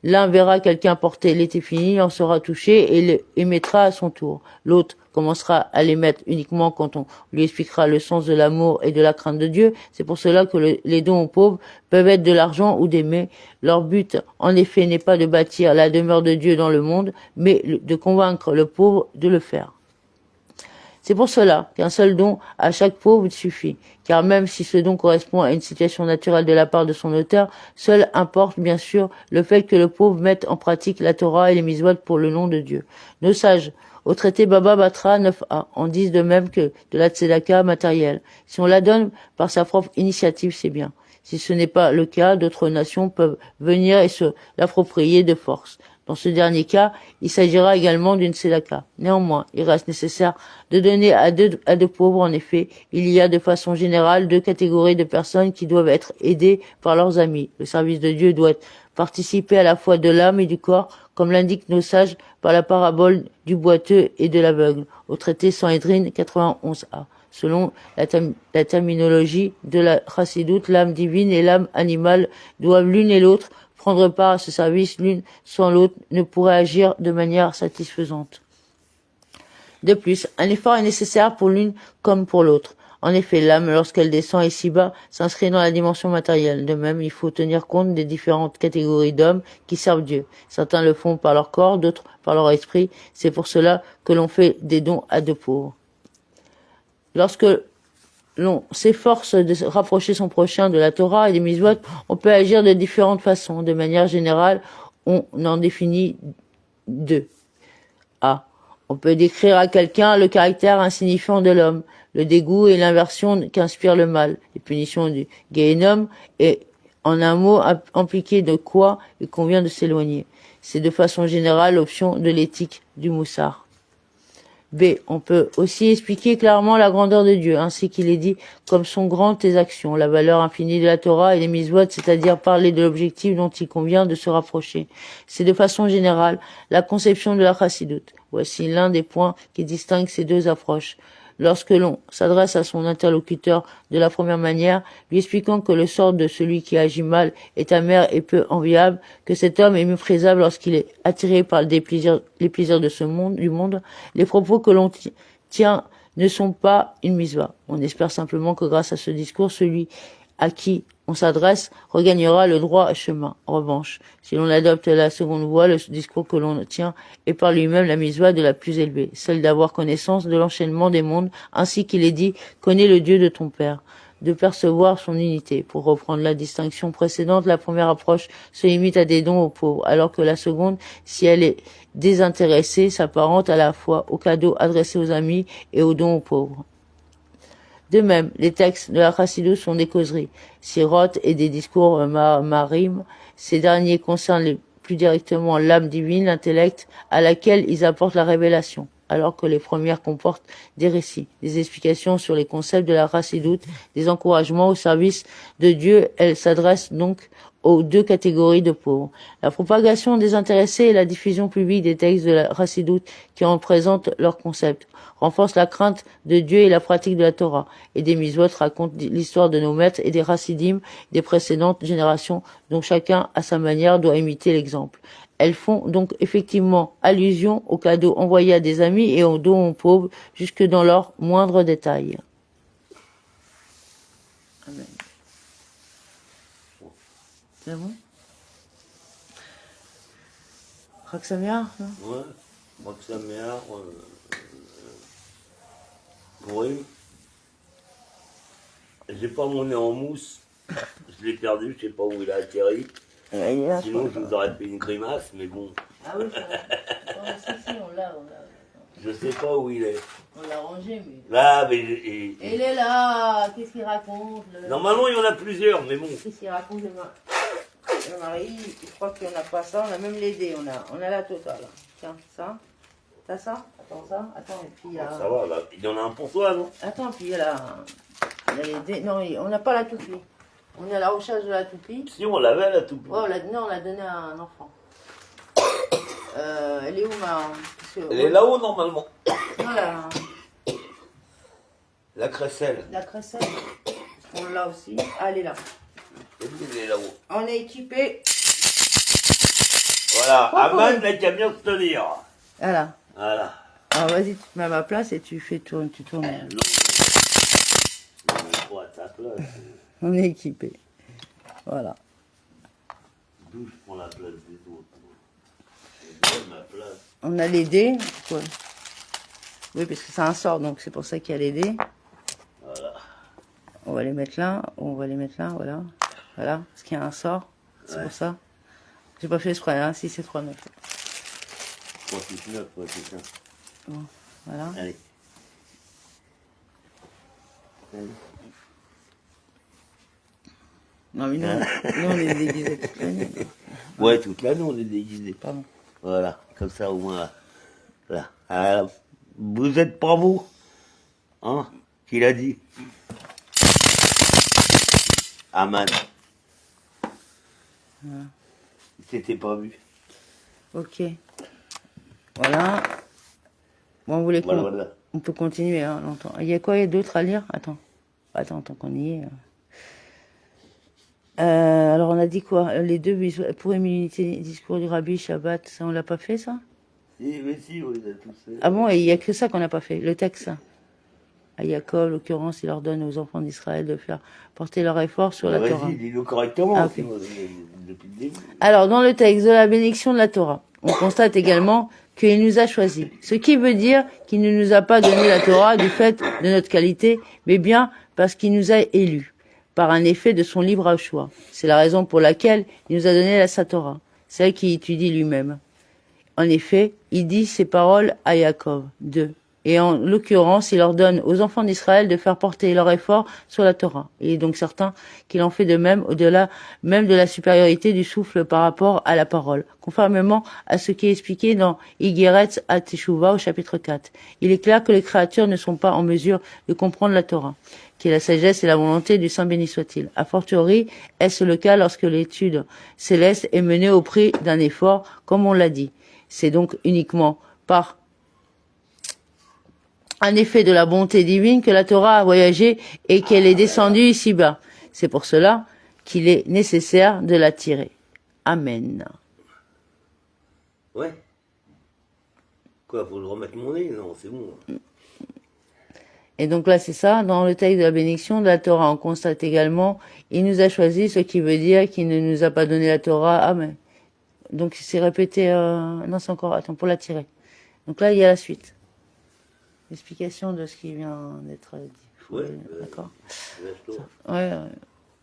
L'un verra quelqu'un porter les téphilines, en sera touché et les émettra à son tour. L'autre commencera à les mettre uniquement quand on lui expliquera le sens de l'amour et de la crainte de Dieu. C'est pour cela que les dons aux pauvres peuvent être de l'argent ou des mets. Leur but, en effet, n'est pas de bâtir la demeure de Dieu dans le monde, mais de convaincre le pauvre de le faire. C'est pour cela qu'un seul don à chaque pauvre suffit, car même si ce don correspond à une situation naturelle de la part de son auteur, seul importe bien sûr le fait que le pauvre mette en pratique la Torah et les mitzvot pour le nom de Dieu. Nos sages, au traité Baba Batra 9a, en disent de même que de la tzedaka matérielle. Si on la donne par sa propre initiative, c'est bien. Si ce n'est pas le cas, d'autres nations peuvent venir et se l'approprier de force. Dans ce dernier cas, il s'agira également d'une tzedaka. Néanmoins, il reste nécessaire de donner à deux pauvres. En effet, il y a de façon générale deux catégories de personnes qui doivent être aidées par leurs amis. Le service de Dieu doit participer à la fois de l'âme et du corps, comme l'indiquent nos sages par la parabole du boiteux et de l'aveugle, au traité Sanhédrin 91a. Selon la terminologie de la chassidoute, l'âme divine et l'âme animale doivent l'une et l'autre prendre part à ce service. L'une sans l'autre ne pourrait agir de manière satisfaisante. De plus, un effort est nécessaire pour l'une comme pour l'autre. En effet, l'âme, lorsqu'elle descend ici-bas, s'inscrit dans la dimension matérielle. De même, il faut tenir compte des différentes catégories d'hommes qui servent Dieu. Certains le font par leur corps, d'autres par leur esprit. C'est pour cela que l'on fait des dons à deux pauvres. Lorsque l'on s'efforce de rapprocher son prochain de la Torah et des mitzvot, on peut agir de différentes façons. De manière générale, on en définit deux. A. On peut décrire à quelqu'un le caractère insignifiant de l'homme, le dégoût et l'inversion qu'inspire le mal, les punitions du Gehinnom et, en un mot, impliquer de quoi il convient de s'éloigner. C'est de façon générale l'option de l'éthique du Moussar. B. On peut aussi expliquer clairement la grandeur de Dieu, ainsi qu'il est dit, comme sont grandes tes actions, la valeur infinie de la Torah et des mitzvot, c'est-à-dire parler de l'objectif dont il convient de se rapprocher. C'est de façon générale la conception de la chassidoute. Voici l'un des points qui distingue ces deux approches. Lorsque l'on s'adresse à son interlocuteur de la première manière, lui expliquant que le sort de celui qui agit mal est amer et peu enviable, que cet homme est méprisable lorsqu'il est attiré par les plaisirs de ce monde, du monde, les propos que l'on tient ne sont pas une mitzvah. On espère simplement que grâce à ce discours, celui à qui on s'adresse regagnera le droit chemin. En revanche, si l'on adopte la seconde voie, le discours que l'on tient est par lui-même la mitzvah de la plus élevée, celle d'avoir connaissance de l'enchaînement des mondes, ainsi qu'il est dit « Connais le Dieu de ton Père », de percevoir son unité. Pour reprendre la distinction précédente, la première approche se limite à des dons aux pauvres, alors que la seconde, si elle est désintéressée, s'apparente à la fois aux cadeaux adressés aux amis et aux dons aux pauvres. De même, les textes de la Chassidoute sont des causeries, sirotes et des discours marim. Ces derniers concernent plus directement l'âme divine, l'intellect, à laquelle ils apportent la révélation, alors que les premières comportent des récits, des explications sur les concepts de la Chassidoute, des encouragements au service de Dieu. Elles s'adressent donc aux deux catégories de pauvres. La propagation désintéressée et la diffusion publique des textes de la Chassidoute qui en présentent leurs concepts renforce la crainte de Dieu et la pratique de la Torah. Et des mitzvot racontent l'histoire de nos maîtres et des Chassidim des précédentes générations dont chacun à sa manière doit imiter l'exemple. Elles font donc effectivement allusion aux cadeaux envoyés à des amis et aux dons aux pauvres jusque dans leurs moindres détails. Amen. C'est bon? Raksamia, non? Ouais, moi que sa mère, oui. J'ai pas mon nez en mousse. Je l'ai perdu, je sais pas où il a atterri. Là, Sinon, je vous aurais fait une grimace, mais bon. Ah oui, si, on l'a. Je sais pas où il est. On l'a rangé, mais... Là, mais... Il est là, qu'est-ce qu'il raconte Normalement, il y en a plusieurs, mais bon. Qu'est-ce qu'il raconte le mari, je crois qu'il n'y en a pas ça, on a même les dés, on a la totale. Tiens, ça, t'as ça? Attends, ça, attends, et puis il y a... Ça va, là. Il y en a un pour toi, non? Attends, puis il y a les dés, non, on n'a pas la toupie. On est à la recherche de la toupie. Si, on l'avait, la toupie. Oh, non, on l'a donnée à un enfant. Elle est où, Elle est là-haut, normalement. Non, La crécelle. la crécelle. On l'a aussi. Ah, elle est là. Elle est là-haut. On est équipé. Voilà, Aman n'a qu'à bien se tenir. Voilà. Voilà. Alors vas-y, tu te mets à ma place et tu tournes. Non, à ta place. On est équipé. Voilà. D'où je prends la place des autres. Je donne ma place. On a les dés. Quoi. Oui, parce que c'est un sort, donc c'est pour ça qu'il y a les dés. Voilà. On va les mettre là, voilà. Voilà, parce qu'il y a un sort, c'est pour ça. J'ai pas fait exprès, hein, si c'est 3-9. 3, 6, 9, ouais, c'est ça. Bon, voilà. Allez. Non, mais nous on est déguisés toute l'année. Ouais, toute l'année on est déguisés. Pardon. Voilà, comme ça au moins. Là. Alors, vous êtes pas vous? Hein? Qui l'a dit? Aman. Voilà. Il s'était pas vu. Ok. Voilà. Bon, vous voulez Voilà. on peut continuer hein, longtemps. Il y a quoi d'autre à lire? Attends, tant qu'on y est. Alors on a dit quoi? Les deux pour immunité, discours du Rabbi, Shabbat, ça on l'a pas fait ça? Si, mais si, on les a tous fait. Ah bon, et il y a que ça qu'on n'a pas fait, le texte ça. À Jacob, l'occurrence, il ordonne aux enfants d'Israël de faire porter leur effort sur la Torah. Vas-y, dis-le correctement, Ah, ok. sinon, depuis le début. Alors, dans le texte de la bénédiction de la Torah, on constate également qu'il nous a choisis. Ce qui veut dire qu'il ne nous a pas donné la Torah du fait de notre qualité, mais bien parce qu'il nous a élus, par un effet de son libre choix. C'est la raison pour laquelle il nous a donné sa Torah, celle qu'il étudie lui-même. En effet, il dit ces paroles à Jacob, 2. Et en l'occurrence, il ordonne aux enfants d'Israël de faire porter leur effort sur la Torah. Il est donc certain qu'il en fait de même au-delà même de la supériorité du souffle par rapport à la parole, conformément à ce qui est expliqué dans Igeret à Teshuvah au chapitre 4. Il est clair que les créatures ne sont pas en mesure de comprendre la Torah, qui est la sagesse et la volonté du Saint béni soit-il. A fortiori, est-ce le cas lorsque l'étude céleste est menée au prix d'un effort, comme on l'a dit. C'est donc uniquement par un effet de la bonté divine que la Torah a voyagé et qu'elle est descendue ici-bas. C'est pour cela qu'il est nécessaire de la tirer. Amen. Ouais. Quoi, faut le remettre mon nez? Non, c'est bon. Et donc là, c'est ça. Dans le texte de la bénédiction de la Torah, on constate également, il nous a choisi, ce qui veut dire qu'il ne nous a pas donné la Torah. Amen. Donc c'est répété, non, c'est encore, attends, pour la tirer. Donc là, il y a la suite. L'explication de ce qui vient d'être dit. Ouais. D'accord. Ouais.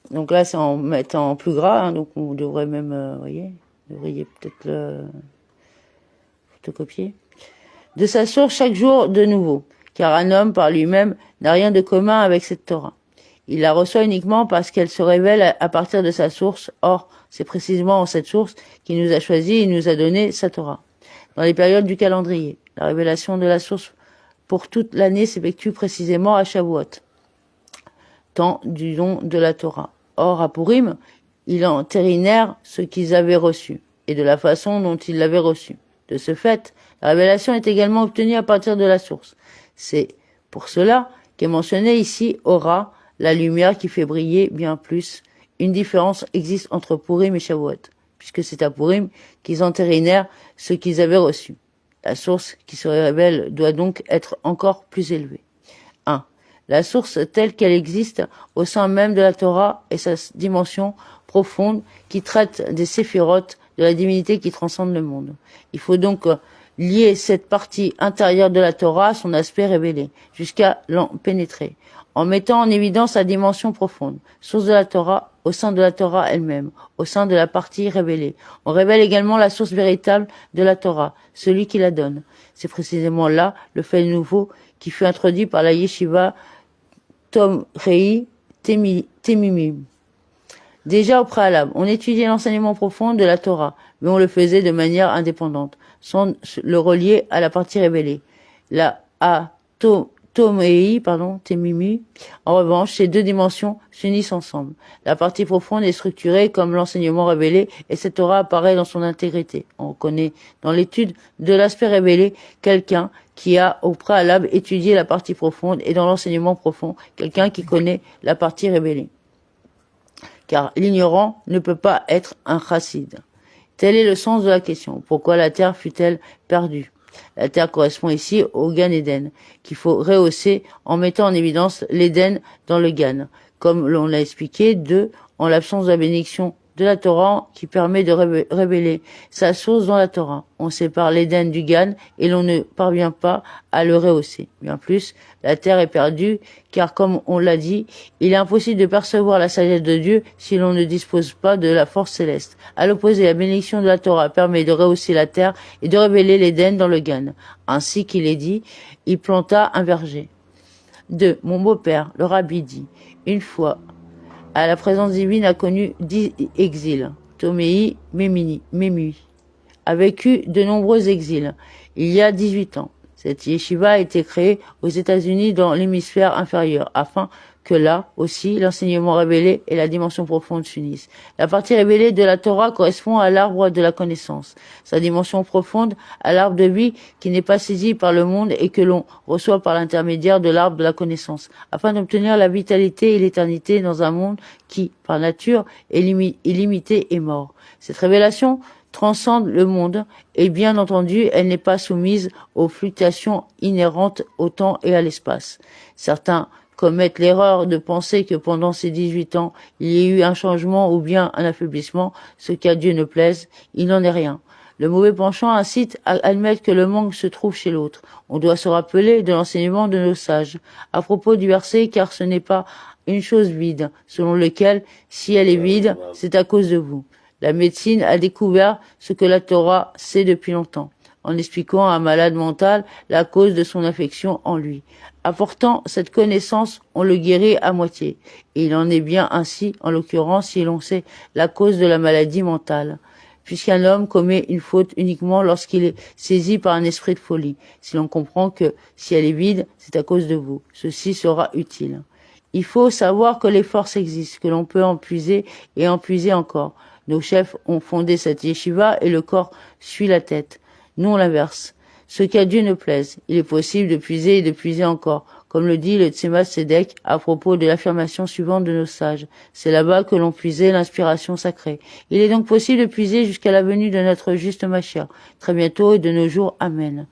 Donc là, c'est en mettant plus gras, hein, donc on devrait même, voyez, vous devriez peut-être le photocopier. De sa source chaque jour de nouveau, car un homme par lui-même n'a rien de commun avec cette Torah. Il la reçoit uniquement parce qu'elle se révèle à partir de sa source. Or, c'est précisément en cette source qu'il nous a choisi et nous a donné sa Torah. Dans les périodes du calendrier, la révélation de la source pour toute l'année s'effectue précisément à Shavuot, temps du don de la Torah. Or, à Purim, ils entérinèrent ce qu'ils avaient reçu et de la façon dont ils l'avaient reçu. De ce fait, la révélation est également obtenue à partir de la source. C'est pour cela qu'est mentionné ici Aura, la lumière qui fait briller bien plus. Une différence existe entre Purim et Shavuot, puisque c'est à Purim qu'ils entérinèrent ce qu'ils avaient reçu. La source qui se révèle doit donc être encore plus élevée. 1. La source telle qu'elle existe au sein même de la Torah et sa dimension profonde qui traite des séphirotes de la divinité qui transcende le monde. Il faut donc lier cette partie intérieure de la Torah à son aspect révélé, jusqu'à l'en pénétrer, en mettant en évidence sa dimension profonde, source de la Torah, au sein de la Torah elle-même, au sein de la partie révélée. On révèle également la source véritable de la Torah, celui qui la donne. C'est précisément là le fait nouveau qui fut introduit par la yeshiva Tom Rei Temimim. Déjà au préalable, on étudiait l'enseignement profond de la Torah, mais on le faisait de manière indépendante, sans le relier à la partie révélée. La Temimi, en revanche, ces deux dimensions s'unissent ensemble. La partie profonde est structurée comme l'enseignement révélé et cette Torah apparaît dans son intégrité. On reconnaît dans l'étude de l'aspect révélé quelqu'un qui a au préalable étudié la partie profonde et dans l'enseignement profond, quelqu'un qui connaît la partie révélée. Car l'ignorant ne peut pas être un chassid. Tel est le sens de la question. Pourquoi la terre fut-elle perdue? La terre correspond ici au Gan Eden, qu'il faut rehausser en mettant en évidence l'Éden dans le Gan, comme l'on l'a expliqué, en l'absence de la bénédiction de la Torah qui permet de révéler sa source dans la Torah. On sépare l'Éden du Gan et l'on ne parvient pas à le rehausser. Bien plus, la terre est perdue car, comme on l'a dit, il est impossible de percevoir la sagesse de Dieu si l'on ne dispose pas de la force céleste. À l'opposé, la bénédiction de la Torah permet de rehausser la terre et de révéler l'Éden dans le Gan. Ainsi qu'il est dit, il planta un verger. 2. Mon beau-père, le rabbi, dit, une fois, à la présence divine a connu 10 exils. Toméi Memui a vécu de nombreux exils. Il y a 18 ans. Cette yeshiva a été créée aux États-Unis dans l'hémisphère inférieur, afin que là aussi l'enseignement révélé et la dimension profonde s'unissent. La partie révélée de la Torah correspond à l'arbre de la connaissance, sa dimension profonde à l'arbre de vie qui n'est pas saisi par le monde et que l'on reçoit par l'intermédiaire de l'arbre de la connaissance, afin d'obtenir la vitalité et l'éternité dans un monde qui, par nature, est limité et mort. Cette révélation transcende le monde et bien entendu, elle n'est pas soumise aux fluctuations inhérentes au temps et à l'espace. Certains commettent l'erreur de penser que pendant ces 18 ans, il y ait eu un changement ou bien un affaiblissement, ce qu'à Dieu ne plaise, il n'en est rien. Le mauvais penchant incite à admettre que le manque se trouve chez l'autre. On doit se rappeler de l'enseignement de nos sages à propos du verset, car ce n'est pas une chose vide, selon lequel, si elle est vide, c'est à cause de vous. La médecine a découvert ce que la Torah sait depuis longtemps, en expliquant à un malade mental la cause de son affection en lui. Apportant cette connaissance, on le guérit à moitié. Et il en est bien ainsi, en l'occurrence, si l'on sait la cause de la maladie mentale. Puisqu'un homme commet une faute uniquement lorsqu'il est saisi par un esprit de folie. Si l'on comprend que si elle est vide, c'est à cause de vous. Ceci sera utile. Il faut savoir que les forces existent, que l'on peut en puiser et en puiser encore. Nos chefs ont fondé cette yeshiva et le corps suit la tête, non l'inverse. Ce qu'à Dieu ne plaise, il est possible de puiser et de puiser encore, comme le dit le Tzemach Tzedek à propos de l'affirmation suivante de nos sages. C'est là-bas que l'on puisait l'inspiration sacrée. Il est donc possible de puiser jusqu'à la venue de notre juste Mashiach, très bientôt et de nos jours. Amen.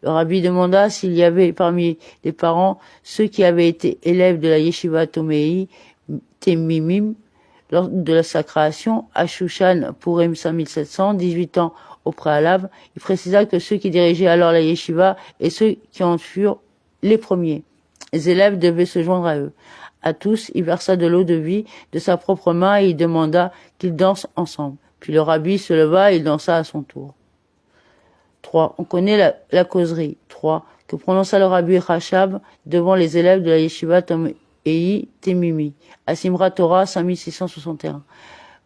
Le rabbi demanda s'il y avait parmi les parents ceux qui avaient été élèves de la yeshiva Toméi Temimim, lors de sa création, à Shushan Purim 5700, 18 ans au préalable, il précisa que ceux qui dirigeaient alors la yeshiva et ceux qui en furent les premiers. Les élèves devaient se joindre à eux. À tous, il versa de l'eau de vie de sa propre main et il demanda qu'ils dansent ensemble. Puis le rabbi se leva et il dansa à son tour. 3. On connaît la causerie. 3. que prononça le rabbi Rachab devant les élèves de la yeshiva Tomei Temimi, à Simrat Torah 5661.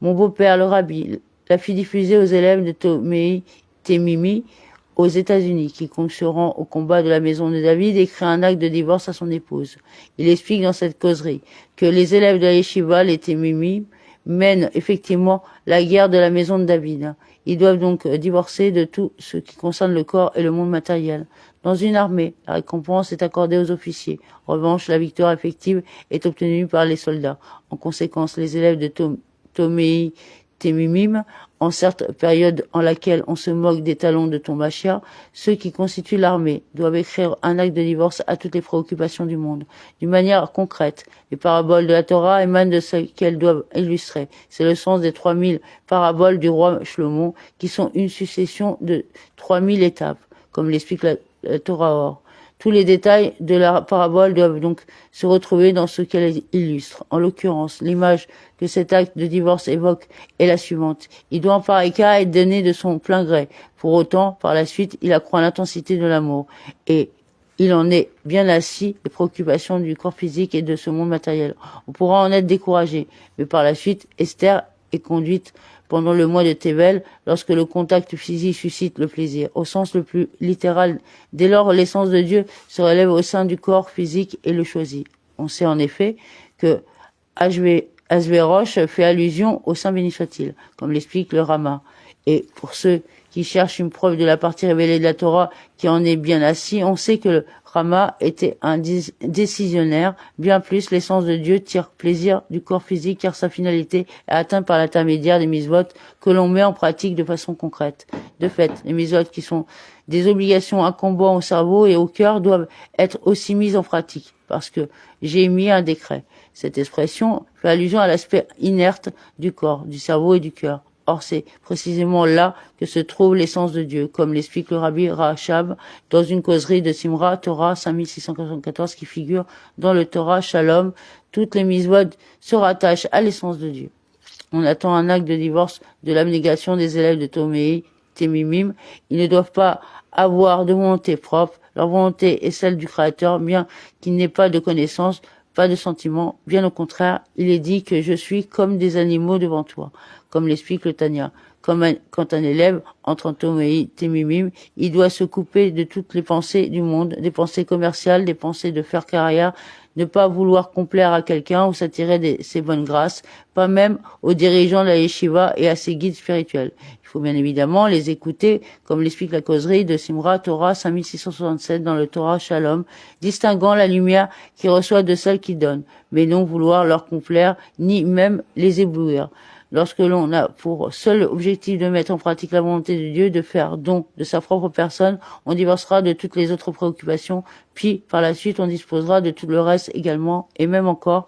Mon beau-père, le rabbi, l'a fit diffuser aux élèves de Tomei Temimi aux États-Unis, qui concurrent au combat de la maison de David, écrit un acte de divorce à son épouse. Il explique dans cette causerie que les élèves de la yeshiva, les Temimi, mènent effectivement la guerre de la maison de David. Ils doivent donc divorcer de tout ce qui concerne le corps et le monde matériel. Dans une armée, la récompense est accordée aux officiers. En revanche, la victoire effective est obtenue par les soldats. En conséquence, les élèves de Tomei Temimim, en cette période en laquelle on se moque des talons de Tombachia, ceux qui constituent l'armée doivent écrire un acte de divorce à toutes les préoccupations du monde. D'une manière concrète, les paraboles de la Torah émanent de ce qu'elles doivent illustrer. C'est le sens des 3000 paraboles du roi Shlomo, qui sont une succession de 3000 étapes, comme l'explique la Torah Or. Tous les détails de la parabole doivent donc se retrouver dans ce qu'elle illustre. En l'occurrence, l'image que cet acte de divorce évoque est la suivante. Il doit en pareil cas être donné de son plein gré. Pour autant, par la suite, il accroît l'intensité de l'amour. Et il en est bien assis des préoccupations du corps physique et de ce monde matériel. On pourra en être découragé. Mais par la suite, Esther est conduite pendant le mois de Tével, lorsque le contact physique suscite le plaisir, au sens le plus littéral. Dès lors, l'essence de Dieu se relève au sein du corps physique et le choisit. On sait en effet que Asvéroch fait allusion au Saint béni soit-il, comme l'explique le Rama. Et pour ceux qui cherchent une preuve de la partie révélée de la Torah qui en est bien assis, on sait que le Rama était un décisionnaire. Bien plus, l'essence de Dieu tire plaisir du corps physique car sa finalité est atteinte par l'intermédiaire des mitzvot que l'on met en pratique de façon concrète. De fait, les mitzvot qui sont des obligations incombant au cerveau et au cœur doivent être aussi mises en pratique parce que j'ai émis un décret. Cette expression fait allusion à l'aspect inerte du corps, du cerveau et du cœur. Or, c'est précisément là que se trouve l'essence de Dieu, comme l'explique le rabbi Rachab dans une causerie de Simra Torah 5694 qui figure dans le Torah Shalom. Toutes les mitzvot se rattachent à l'essence de Dieu. On attend un acte de divorce de l'abnégation des élèves de Tomei Temimim. Ils ne doivent pas avoir de volonté propre. Leur volonté est celle du Créateur, bien qu'il n'ait pas de connaissance, pas de sentiment. Bien au contraire, il est dit que je suis comme des animaux devant toi, comme l'explique le Tanya. Quand un élève entre en Tomei Temimim, il doit se couper de toutes les pensées du monde, des pensées commerciales, des pensées de faire carrière, ne pas vouloir complaire à quelqu'un ou s'attirer de ses bonnes grâces, pas même aux dirigeants de la yeshiva et à ses guides spirituels. Il faut bien évidemment les écouter, comme l'explique la causerie de Simra Torah 5667 dans le Torah Shalom, distinguant la lumière qui reçoit de celle qui donne, mais non vouloir leur complaire, ni même les éblouir. Lorsque l'on a pour seul objectif de mettre en pratique la volonté de Dieu, de faire don de sa propre personne, on divorcera de toutes les autres préoccupations, puis par la suite on disposera de tout le reste également, et même encore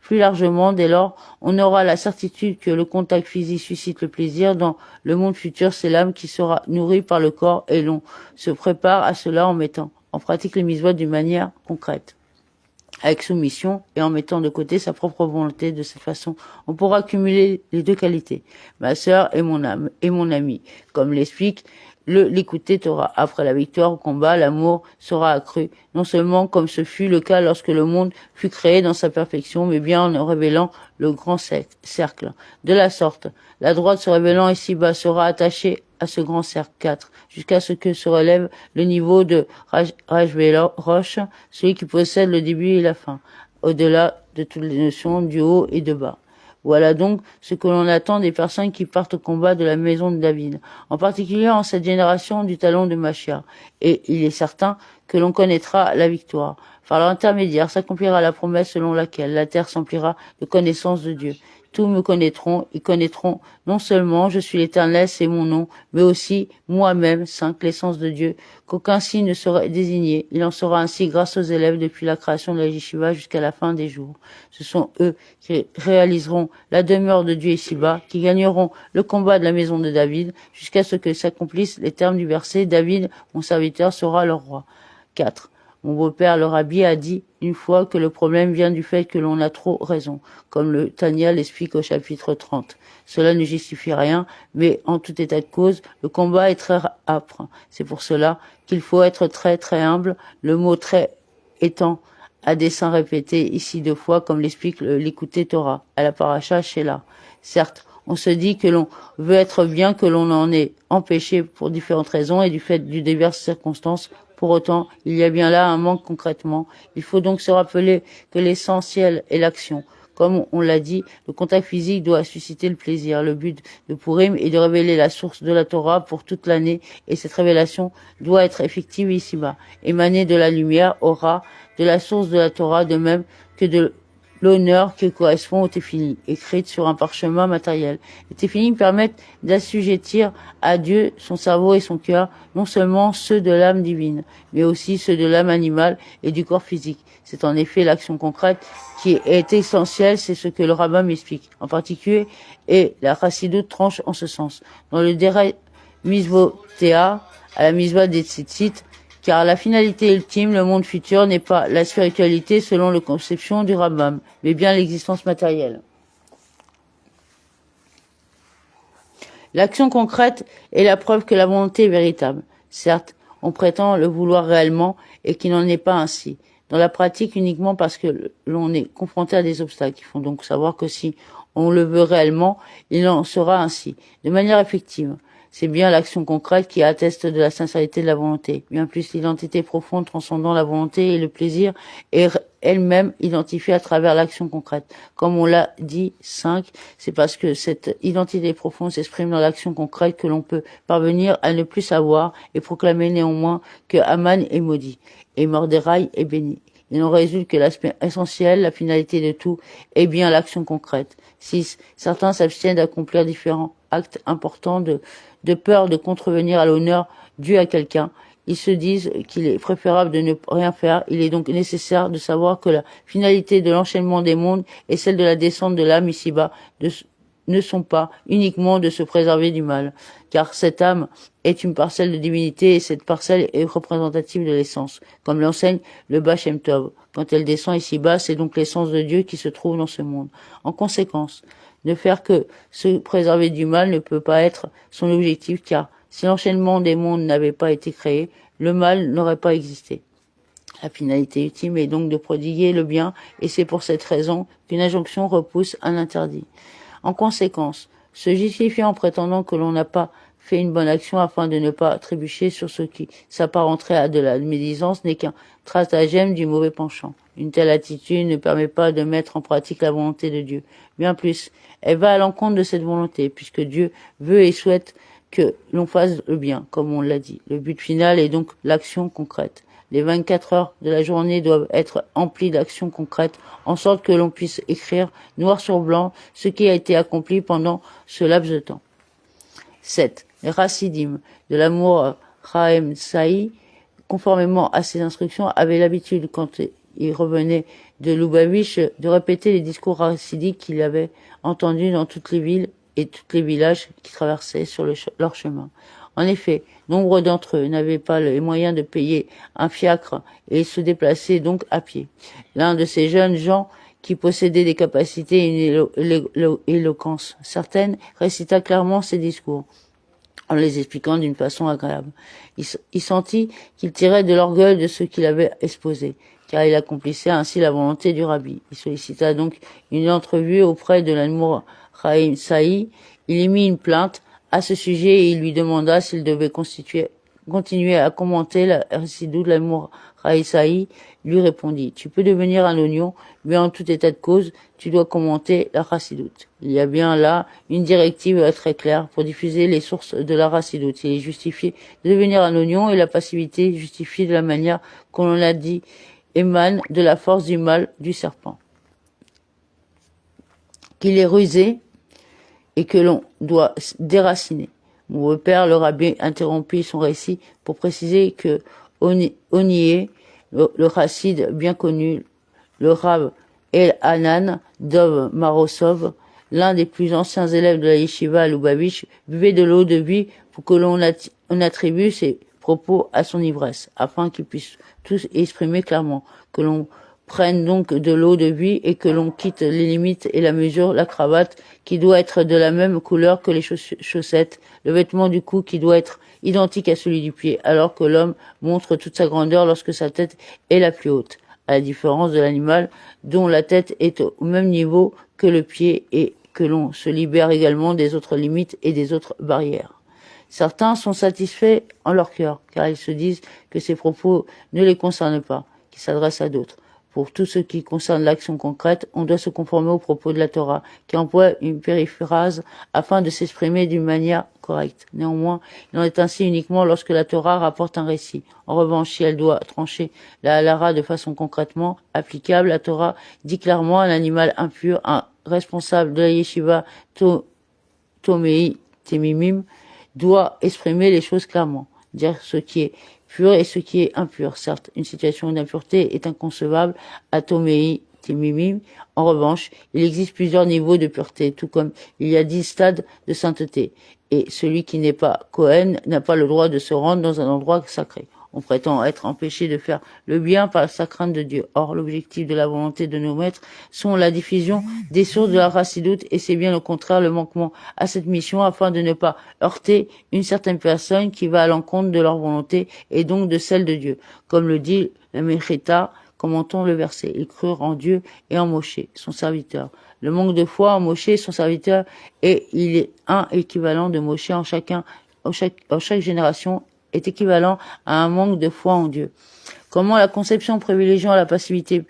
plus largement. Dès lors, on aura la certitude que le contact physique suscite le plaisir. Dans le monde futur, c'est l'âme qui sera nourrie par le corps, et l'on se prépare à cela en mettant en pratique les mitzvot d'une manière concrète, avec soumission et en mettant de côté sa propre volonté. De cette façon, on pourra cumuler les deux qualités, ma sœur et mon âme et mon ami, comme l'explique l'écouter Torah. Après la victoire au combat, l'amour sera accru, non seulement comme ce fut le cas lorsque le monde fut créé dans sa perfection, mais bien en révélant le grand cercle. De la sorte, la droite se révélant ici-bas sera attachée à ce grand cercle 4, jusqu'à ce que se relève le niveau de Rajveloch, celui qui possède le début et la fin, au-delà de toutes les notions du haut et de bas. Voilà donc ce que l'on attend des personnes qui partent au combat de la maison de David, en particulier en cette génération du talon de Machia. Et il est certain que l'on connaîtra la victoire. Par leur intermédiaire s'accomplira la promesse selon laquelle la terre s'emplira de connaissance de Dieu. Tous me connaîtront, ils connaîtront non seulement je suis l'Éternel, c'est mon nom, mais aussi moi-même, l'essence de Dieu, qu'aucun signe ne serait désigné. Il en sera ainsi grâce aux élèves depuis la création de la yeshiva jusqu'à la fin des jours. Ce sont eux qui réaliseront la demeure de Dieu ici-bas, qui gagneront le combat de la maison de David, jusqu'à ce que s'accomplissent les termes du verset, David, mon serviteur, sera leur roi. 4. Mon beau-père, le rabbi, a dit une fois que le problème vient du fait que l'on a trop raison, comme le Tanya l'explique au chapitre 30. Cela ne justifie rien, mais en tout état de cause, le combat est très âpre. C'est pour cela qu'il faut être très très humble, le mot très étant à dessein répété ici 2 fois, comme l'explique l'écouté Torah, à la paracha Shelah. Certes, on se dit que l'on veut être bien, que l'on en est empêché pour différentes raisons et du fait de diverses circonstances. Pour autant, il y a bien là un manque concrètement. Il faut donc se rappeler que l'essentiel est l'action. Comme on l'a dit, le contact physique doit susciter le plaisir. Le but de Purim est de révéler la source de la Torah pour toute l'année et cette révélation doit être effective ici-bas. Émaner de la lumière, aura, de la source de la Torah, de même que de l'honneur qui correspond au téphili, écrite sur un parchemin matériel. Les téphili permettent d'assujettir à Dieu son cerveau et son cœur, non seulement ceux de l'âme divine, mais aussi ceux de l'âme animale et du corps physique. C'est en effet l'action concrète qui est essentielle, c'est ce que le rabbin m'explique. En particulier, et la chassidoute tranche en ce sens. Dans le Derech Misvotea, à la Misvah des Tzitzit, car la finalité ultime, le monde futur, n'est pas la spiritualité selon la conception du Rambam, mais bien l'existence matérielle. L'action concrète est la preuve que la volonté est véritable. Certes, on prétend le vouloir réellement et qu'il n'en est pas ainsi. Dans la pratique, uniquement parce que l'on est confronté à des obstacles. Il faut donc savoir que si on le veut réellement, il en sera ainsi, de manière effective. C'est bien l'action concrète qui atteste de la sincérité de la volonté. Bien plus, l'identité profonde transcendant la volonté et le plaisir est elle-même identifiée à travers l'action concrète. Comme on l'a dit 5, c'est parce que cette identité profonde s'exprime dans l'action concrète que l'on peut parvenir à ne plus savoir et proclamer néanmoins que Haman est maudit et Morderaï est béni. Il en résulte que l'aspect essentiel, la finalité de tout, est bien l'action concrète. 6. Certains s'abstiennent d'accomplir différents actes importants de peur de contrevenir à l'honneur dû à quelqu'un. Ils se disent qu'il est préférable de ne rien faire. Il est donc nécessaire de savoir que la finalité de l'enchaînement des mondes et celle de la descente de l'âme ici-bas ne sont pas uniquement de se préserver du mal, car cette âme est une parcelle de divinité et cette parcelle est représentative de l'essence, comme l'enseigne le Baal Shem Tov. Quand elle descend ici-bas, c'est donc l'essence de Dieu qui se trouve dans ce monde. En conséquence, ne faire que se préserver du mal ne peut pas être son objectif, car si l'enchaînement des mondes n'avait pas été créé, le mal n'aurait pas existé. La finalité ultime est donc de prodiguer le bien, et c'est pour cette raison qu'une injonction repousse un interdit. En conséquence, se justifier en prétendant que l'on n'a pas fait une bonne action afin de ne pas trébucher sur ce qui s'apparenterait à de la médisance n'est qu'un stratagème du mauvais penchant. Une telle attitude ne permet pas de mettre en pratique la volonté de Dieu. Bien plus, elle va à l'encontre de cette volonté, puisque Dieu veut et souhaite que l'on fasse le bien, comme on l'a dit. Le but final est donc l'action concrète. Les 24 heures de la journée doivent être emplies d'actions concrètes, en sorte que l'on puisse écrire noir sur blanc ce qui a été accompli pendant ce laps de temps. 7. Les Rassidim de l'amour Chaim Saï, conformément à ses instructions, avaient l'habitude, quand il revenait de Lubavitch, de répéter les discours rassidiques qu'il avait entendus dans toutes les villes et tous les villages qui traversaient sur leur chemin. En effet, nombre d'entre eux n'avaient pas les moyens de payer un fiacre et se déplaçaient donc à pied. L'un de ces jeunes gens qui possédait des capacités et une éloquence certaine récita clairement ces discours en les expliquant d'une façon agréable. Il sentit qu'il tirait de l'orgueil de ce qu'il avait exposé, car il accomplissait ainsi la volonté du rabbi. Il sollicita donc une entrevue auprès de l'Admour Chaim Saï. Il émit une plainte à ce sujet et il lui demanda s'il devait continuer à commenter la récidive de l'Admour Chaim Saï. Lui répondit: tu peux devenir un oignon, mais en tout état de cause, tu dois commenter la chassidoute. Il y a bien là une directive très claire pour diffuser les sources de la chassidoute. Il est justifié de devenir un oignon et la passivité justifiée de la manière qu'on l'a dit émane de la force du mal du serpent. Qu'il est rusé et que l'on doit déraciner. Mon beau-père, le rabbi, interrompit son récit pour préciser que Onié, le chassid bien connu, le Rav El Hanan Dov Marosov, l'un des plus anciens élèves de la yeshiva à Lubavitch, buvait de l'eau de vie pour que l'on attribue ses propos à son ivresse, afin qu'ils puissent tous exprimer clairement que l'on prenne donc de l'eau de vie et que l'on quitte les limites et la mesure, la cravate qui doit être de la même couleur que les chaussettes, le vêtement du cou qui doit être identique à celui du pied, alors que l'homme montre toute sa grandeur lorsque sa tête est la plus haute, à la différence de l'animal dont la tête est au même niveau que le pied et que l'on se libère également des autres limites et des autres barrières. Certains sont satisfaits en leur cœur, car ils se disent que ces propos ne les concernent pas, qu'ils s'adressent à d'autres. Pour tout ce qui concerne l'action concrète, on doit se conformer aux propos de la Torah, qui emploie une périphrase afin de s'exprimer d'une manière correcte. Néanmoins, il en est ainsi uniquement lorsque la Torah rapporte un récit. En revanche, si elle doit trancher la halara de façon concrètement applicable, la Torah dit clairement un animal impur, un responsable de la yeshiva Tomei Temimim, doit exprimer les choses clairement, dire ce qui est pur et ce qui est impur. Certes, une situation d'impureté est inconcevable à Tomei Temimim. En revanche, il existe plusieurs niveaux de pureté, tout comme il y a 10 stades de sainteté. Et celui qui n'est pas Kohen n'a pas le droit de se rendre dans un endroit sacré. On prétend être empêché de faire le bien par sa crainte de Dieu. Or, l'objectif de la volonté de nos maîtres sont la diffusion des sources de la racidoute et c'est bien au contraire le manquement à cette mission afin de ne pas heurter une certaine personne qui va à l'encontre de leur volonté et donc de celle de Dieu. Comme le dit la Mechita, commentons le verset. Ils crurent en Dieu et en Moshe, son serviteur. Le manque de foi en Moshe, son serviteur, et il est un équivalent de Moshe en chaque génération est équivalent à un manque de foi en Dieu. Comment la conception privilégiant la passivité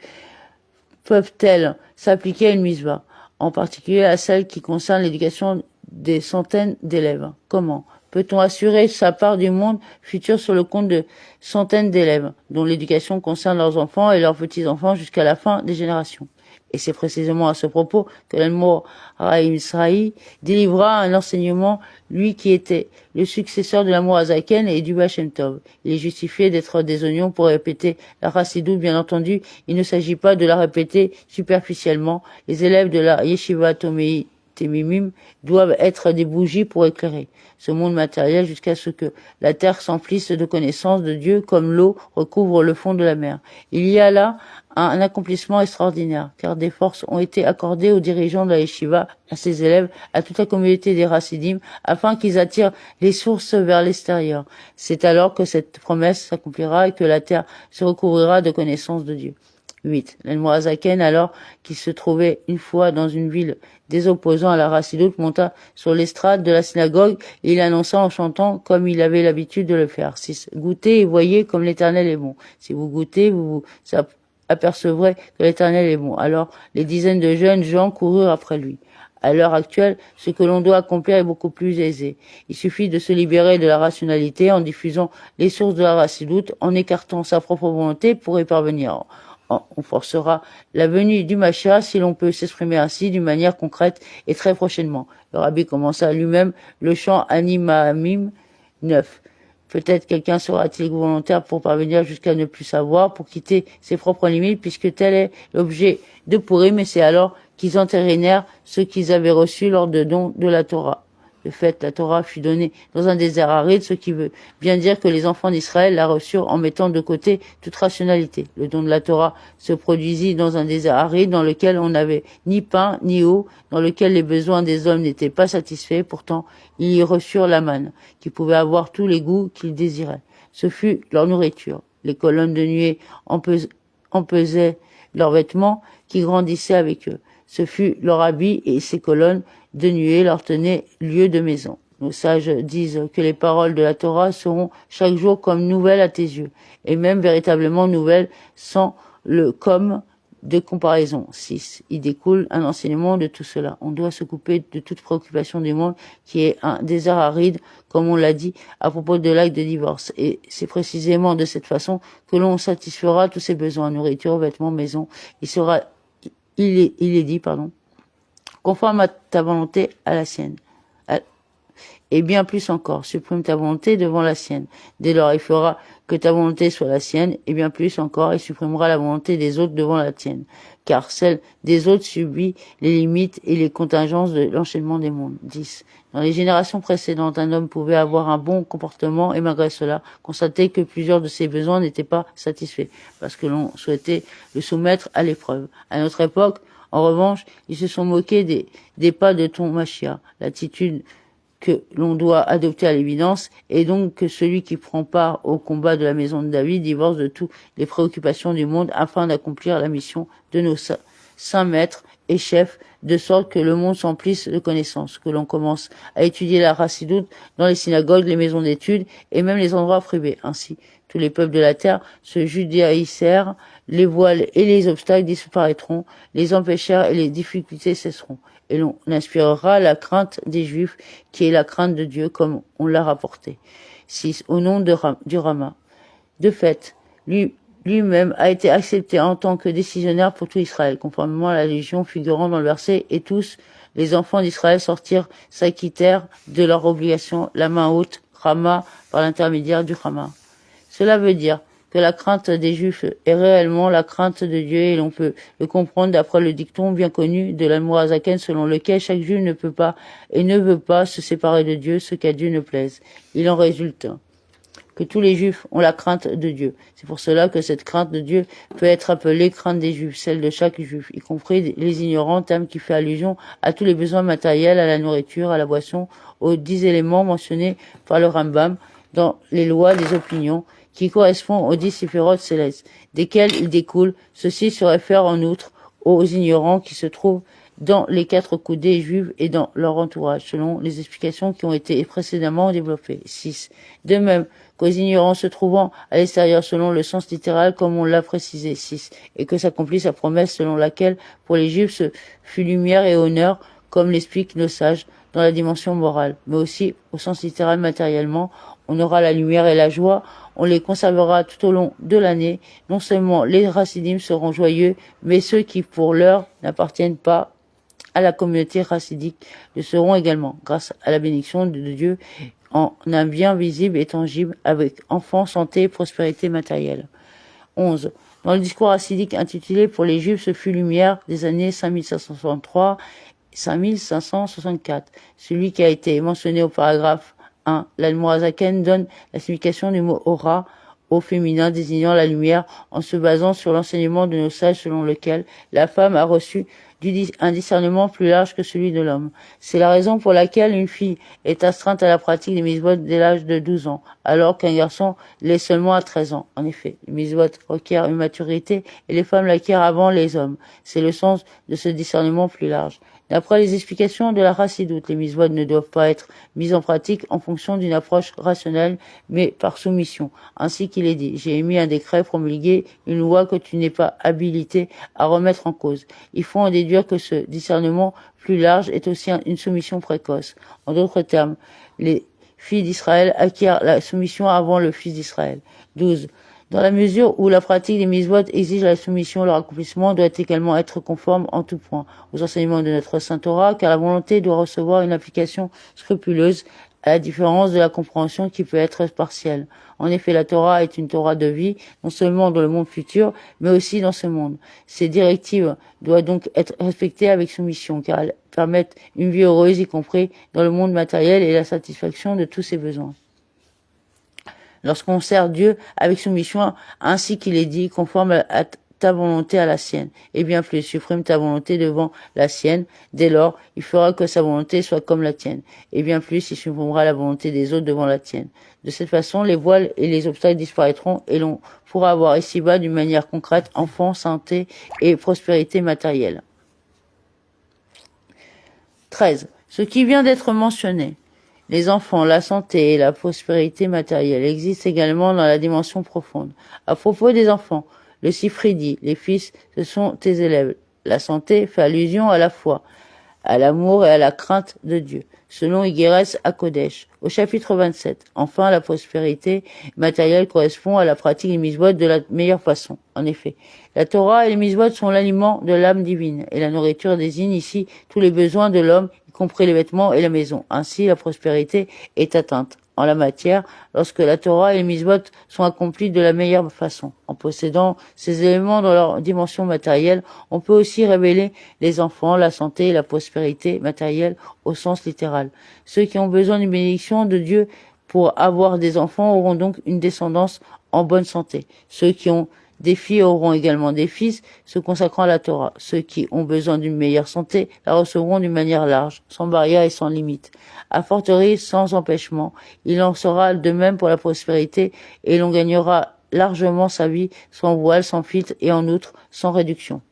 peuvent-elles s'appliquer à une mitzvah, en particulier à celle qui concerne l'éducation des centaines d'élèves? Comment peut-on assurer sa part du monde futur sur le compte de centaines d'élèves, dont l'éducation concerne leurs enfants et leurs petits-enfants jusqu'à la fin des générations? Et c'est précisément à ce propos que l'Almo Rahim Israël délivra un enseignement, lui qui était le successeur de l'Amour Azaken et du Bachem Tov. Il est justifié d'être des oignons pour répéter la Chassidoute, bien entendu. Il ne s'agit pas de la répéter superficiellement. Les élèves de la Yeshiva Tomei Temimim doivent être des bougies pour éclairer ce monde matériel jusqu'à ce que la terre s'emplisse de connaissances de Dieu comme l'eau recouvre le fond de la mer. Il y a là un accomplissement extraordinaire, car des forces ont été accordées aux dirigeants de la yeshiva, à ses élèves, à toute la communauté des Hasidim, afin qu'ils attirent les sources vers l'extérieur. C'est alors que cette promesse s'accomplira et que la terre se recouvrira de connaissances de Dieu. 8. L'Elmoazaken, alors qu'il se trouvait une fois dans une ville des opposants à la Racidoute, monta sur l'estrade de la synagogue et il annonça en chantant comme il avait l'habitude de le faire. 6. Goûtez et voyez comme l'Éternel est bon. Si vous goûtez, vous apercevrez que l'Éternel est bon. Alors les dizaines de jeunes gens coururent après lui. À l'heure actuelle, ce que l'on doit accomplir est beaucoup plus aisé. Il suffit de se libérer de la rationalité en diffusant les sources de la Racidoute, en écartant sa propre volonté pour y parvenir. On forcera la venue du Mashiach si l'on peut s'exprimer ainsi d'une manière concrète et très prochainement. Le rabbi commença lui-même le chant Animahamim 9. Peut-être quelqu'un sera-t-il volontaire pour parvenir jusqu'à ne plus savoir, pour quitter ses propres limites, puisque tel est l'objet de Purim, mais c'est alors qu'ils entérinèrent ce qu'ils avaient reçu lors de don de la Torah. De fait, la Torah fut donnée dans un désert aride, ce qui veut bien dire que les enfants d'Israël la reçurent en mettant de côté toute rationalité. Le don de la Torah se produisit dans un désert aride dans lequel on n'avait ni pain ni eau, dans lequel les besoins des hommes n'étaient pas satisfaits. Pourtant, ils y reçurent la manne, qui pouvait avoir tous les goûts qu'ils désiraient. Ce fut leur nourriture. Les colonnes de nuée empaisaient leurs vêtements qui grandissaient avec eux. Ce fut leur habit et ces colonnes de nuée leur tenaient lieu de maison. Nos sages disent que les paroles de la Torah seront chaque jour comme nouvelles à tes yeux, et même véritablement nouvelles sans le comme de comparaison. 6. Il découle un enseignement de tout cela. On doit se couper de toute préoccupation du monde qui est un désert aride, comme on l'a dit à propos de l'acte de divorce. Et c'est précisément de cette façon que l'on satisfera tous ses besoins, nourriture, vêtements, maison. Il est dit, conforme à ta volonté à la sienne. Et bien plus encore, supprime ta volonté devant la sienne. Dès lors, il fera que ta volonté soit la sienne, et bien plus encore, il supprimera la volonté des autres devant la tienne, car celle des autres subit les limites et les contingences de l'enchaînement des mondes. 10. Dans les générations précédentes, un homme pouvait avoir un bon comportement et malgré cela, constater que plusieurs de ses besoins n'étaient pas satisfaits, parce que l'on souhaitait le soumettre à l'épreuve. À notre époque, en revanche, ils se sont moqués des pas de ton Machia, l'attitude que l'on doit adopter à l'évidence, et donc que celui qui prend part au combat de la maison de David divorce de toutes les préoccupations du monde afin d'accomplir la mission de nos saints maîtres et chefs, de sorte que le monde s'emplisse de connaissances, que l'on commence à étudier la chassidoute dans les synagogues, les maisons d'études et même les endroits privés. Ainsi, tous les peuples de la terre se judaïsèrent, les voiles et les obstacles disparaîtront, les empêcheurs et les difficultés cesseront. Et l'on inspirera la crainte des Juifs, qui est la crainte de Dieu, comme on l'a rapporté. 6. Au nom du Rama. De fait, lui-même a été accepté en tant que décisionnaire pour tout Israël, conformément à la légion figurant dans le verset, et tous les enfants d'Israël s'acquittèrent de leur obligation, la main haute, Rama, par l'intermédiaire du Rama. Cela veut dire que la crainte des Juifs est réellement la crainte de Dieu et l'on peut le comprendre d'après le dicton bien connu de l'Admorazaken selon lequel chaque Juif ne peut pas et ne veut pas se séparer de Dieu, ce qu'à Dieu ne plaise. Il en résulte que tous les Juifs ont la crainte de Dieu. C'est pour cela que cette crainte de Dieu peut être appelée crainte des Juifs, celle de chaque Juif, y compris les ignorants, terme qui fait allusion à tous les besoins matériels, à la nourriture, à la boisson, aux 10 éléments mentionnés par le Rambam dans les lois des opinions, qui correspond aux 10 séphirotes célestes, desquels il découle. Ceci se réfère en outre aux ignorants qui se trouvent dans les 4 coudées juives et dans leur entourage, selon les explications qui ont été précédemment développées. 6. De même qu'aux ignorants se trouvant à l'extérieur selon le sens littéral comme on l'a précisé. 6. Et que s'accomplit sa promesse selon laquelle pour les juifs ce fut lumière et honneur, comme l'expliquent nos sages, dans la dimension morale, mais aussi au sens littéral matériellement, on aura la lumière et la joie, on les conservera tout au long de l'année. Non seulement les racidim seront joyeux, mais ceux qui pour l'heure n'appartiennent pas à la communauté chassidique le seront également, grâce à la bénédiction de Dieu, en un bien visible et tangible, avec enfants, santé et prospérité matérielle. 11. Dans le discours chassidique intitulé Pour les Juifs, ce fut lumière des années 5563 5564, celui qui a été mentionné au paragraphe 1. L'Admorazaken donne la signification du mot aura au féminin désignant la lumière en se basant sur l'enseignement de nos sages selon lequel la femme a reçu un discernement plus large que celui de l'homme. C'est la raison pour laquelle une fille est astreinte à la pratique des mitzvot dès l'âge de 12 ans, alors qu'un garçon l'est seulement à 13 ans. En effet, les mitzvot requièrent une maturité et les femmes l'acquièrent avant les hommes. C'est le sens de ce discernement plus large. D'après les explications de la chassidoute, les mitzvot ne doivent pas être mises en pratique en fonction d'une approche rationnelle, mais par soumission. Ainsi qu'il est dit, j'ai émis un décret promulgué, une loi que tu n'es pas habilité à remettre en cause. Il faut en déduire que ce discernement plus large est aussi une soumission précoce. En d'autres termes, les filles d'Israël acquièrent la soumission avant le fils d'Israël. 12. Dans la mesure où la pratique des mitzvot exige la soumission, leur accomplissement doit également être conforme en tout point aux enseignements de notre Saint Torah, car la volonté doit recevoir une application scrupuleuse, à la différence de la compréhension qui peut être partielle. En effet, la Torah est une Torah de vie, non seulement dans le monde futur, mais aussi dans ce monde. Ces directives doivent donc être respectées avec soumission, car elles permettent une vie heureuse, y compris dans le monde matériel, et la satisfaction de tous ses besoins. Lorsqu'on sert Dieu avec soumission, ainsi qu'il est dit, conforme à ta volonté à la sienne, et bien plus, supprime ta volonté devant la sienne, dès lors, il fera que sa volonté soit comme la tienne, et bien plus, il supprimera la volonté des autres devant la tienne. De cette façon, les voiles et les obstacles disparaîtront, et l'on pourra avoir ici-bas d'une manière concrète enfant, santé et prospérité matérielle. 13. Ce qui vient d'être mentionné, les enfants, la santé et la prospérité matérielle existent également dans la dimension profonde. À propos des enfants, le Sifri dit, les fils, ce sont tes élèves. La santé fait allusion à la foi, à l'amour et à la crainte de Dieu, selon Iggeres à Kodesh, au chapitre 27. Enfin, la prospérité matérielle correspond à la pratique des mitzvot de la meilleure façon. En effet, la Torah et les mitzvot sont l'aliment de l'âme divine, et la nourriture désigne ici tous les besoins de l'homme, y compris les vêtements et la maison. Ainsi, la prospérité est atteinte en la matière lorsque la Torah et les mitzvot sont accomplis de la meilleure façon. En possédant ces éléments dans leur dimension matérielle, on peut aussi révéler les enfants, la santé et la prospérité matérielle au sens littéral. Ceux qui ont besoin d'une bénédiction de Dieu pour avoir des enfants auront donc une descendance en bonne santé. Ceux qui ont des filles auront également des fils se consacrant à la Torah. Ceux qui ont besoin d'une meilleure santé la recevront d'une manière large, sans barrière et sans limite. À fortiori, sans empêchement. Il en sera de même pour la prospérité et l'on gagnera largement sa vie sans voile, sans filtre et en outre sans réduction.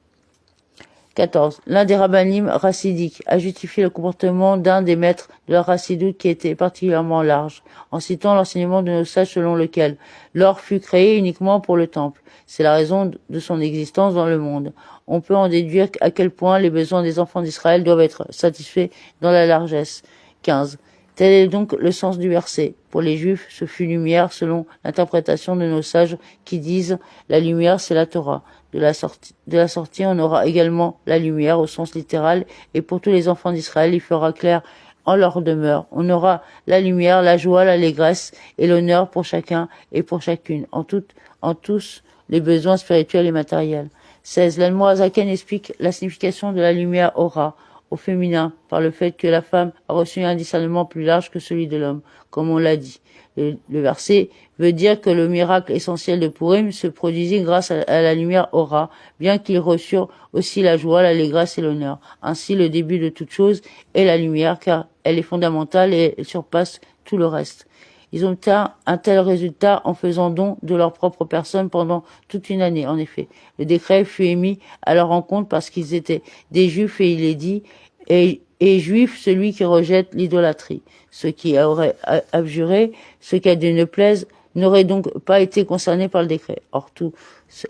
14. L'un des rabbinim racidiques a justifié le comportement d'un des maîtres de la racidoute qui était particulièrement large, en citant l'enseignement de nos sages selon lequel l'or fut créé uniquement pour le temple. C'est la raison de son existence dans le monde. On peut en déduire à quel point les besoins des enfants d'Israël doivent être satisfaits dans la largesse. 15. Tel est donc le sens du verset. Pour les Juifs, ce fut lumière selon l'interprétation de nos sages qui disent la lumière c'est la Torah. De la sortie, on aura également la lumière au sens littéral et pour tous les enfants d'Israël, il fera clair en leur demeure. On aura la lumière, la joie, l'allégresse et l'honneur pour chacun et pour chacune, en tous les besoins spirituels et matériels. 16. L'Admorazaken explique la signification de la lumière aura au féminin par le fait que la femme a reçu un discernement plus large que celui de l'homme, comme on l'a dit. Le verset veut dire que le miracle essentiel de Purim se produisit grâce à la lumière aura, bien qu'ils reçurent aussi la joie, l'allégresse et l'honneur. Ainsi, le début de toute chose est la lumière, car elle est fondamentale et elle surpasse tout le reste. Ils ont obtint un tel résultat en faisant don de leur propre personne pendant toute une année. En effet, le décret fut émis à leur encontre parce qu'ils étaient des Juifs et il est dit et juif celui qui rejette l'idolâtrie. Ceux qui auraient abjuré, ce qui Dieu ne plaise, n'auraient donc pas été concernés par le décret. Or, tous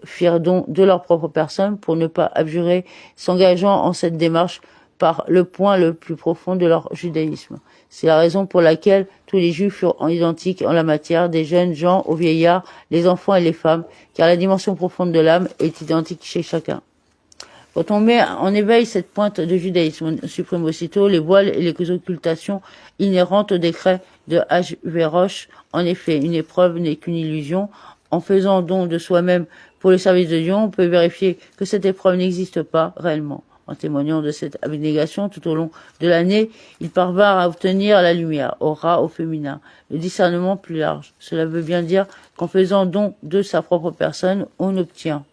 firent don de leur propre personne pour ne pas abjurer, s'engageant en cette démarche par le point le plus profond de leur judaïsme. C'est la raison pour laquelle tous les Juifs furent identiques en la matière, des jeunes gens aux vieillards, les enfants et les femmes, car la dimension profonde de l'âme est identique chez chacun. Quand on met en éveil cette pointe de judaïsme, on supprime aussitôt les voiles et les occultations inhérentes au décret de Hachvérosh. En effet, une épreuve n'est qu'une illusion. En faisant don de soi-même pour le service de Dieu, on peut vérifier que cette épreuve n'existe pas réellement. En témoignant de cette abnégation tout au long de l'année, ils parvinrent à obtenir la lumière, aura au féminin, le discernement plus large. Cela veut bien dire qu'en faisant don de sa propre personne, on obtient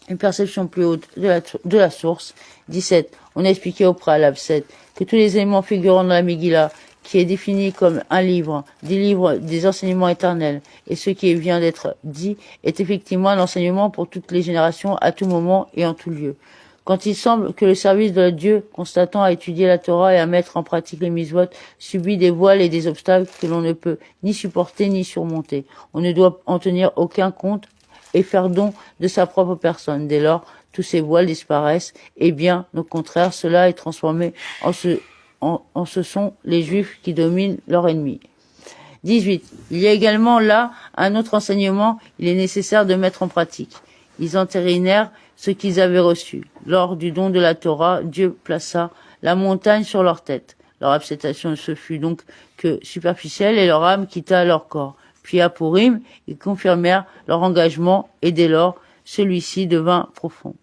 une perception plus haute de la source. 17. On a expliqué au préalable 7 que tous les éléments figurant dans la Megillah, qui est défini comme un livre, des livres des enseignements éternels, et ce qui vient d'être dit est effectivement un enseignement pour toutes les générations, à tout moment et en tout lieu. Quand il semble que le service de Dieu, constatant à étudier la Torah et à mettre en pratique les mitzvot, subit des voiles et des obstacles que l'on ne peut ni supporter ni surmonter, on ne doit en tenir aucun compte et faire don de sa propre personne. Dès lors, tous ces voiles disparaissent, et bien, au contraire, cela est transformé en ce sont les Juifs qui dominent leur ennemi. 18. Il y a également là un autre enseignement, il est nécessaire de mettre en pratique. Ils entérinèrent ce qu'ils avaient reçu. Lors du don de la Torah, Dieu plaça la montagne sur leur tête. Leur acceptation ne se fut donc que superficielle et leur âme quitta leur corps. Puis à Purim, ils confirmèrent leur engagement et dès lors, celui-ci devint profond.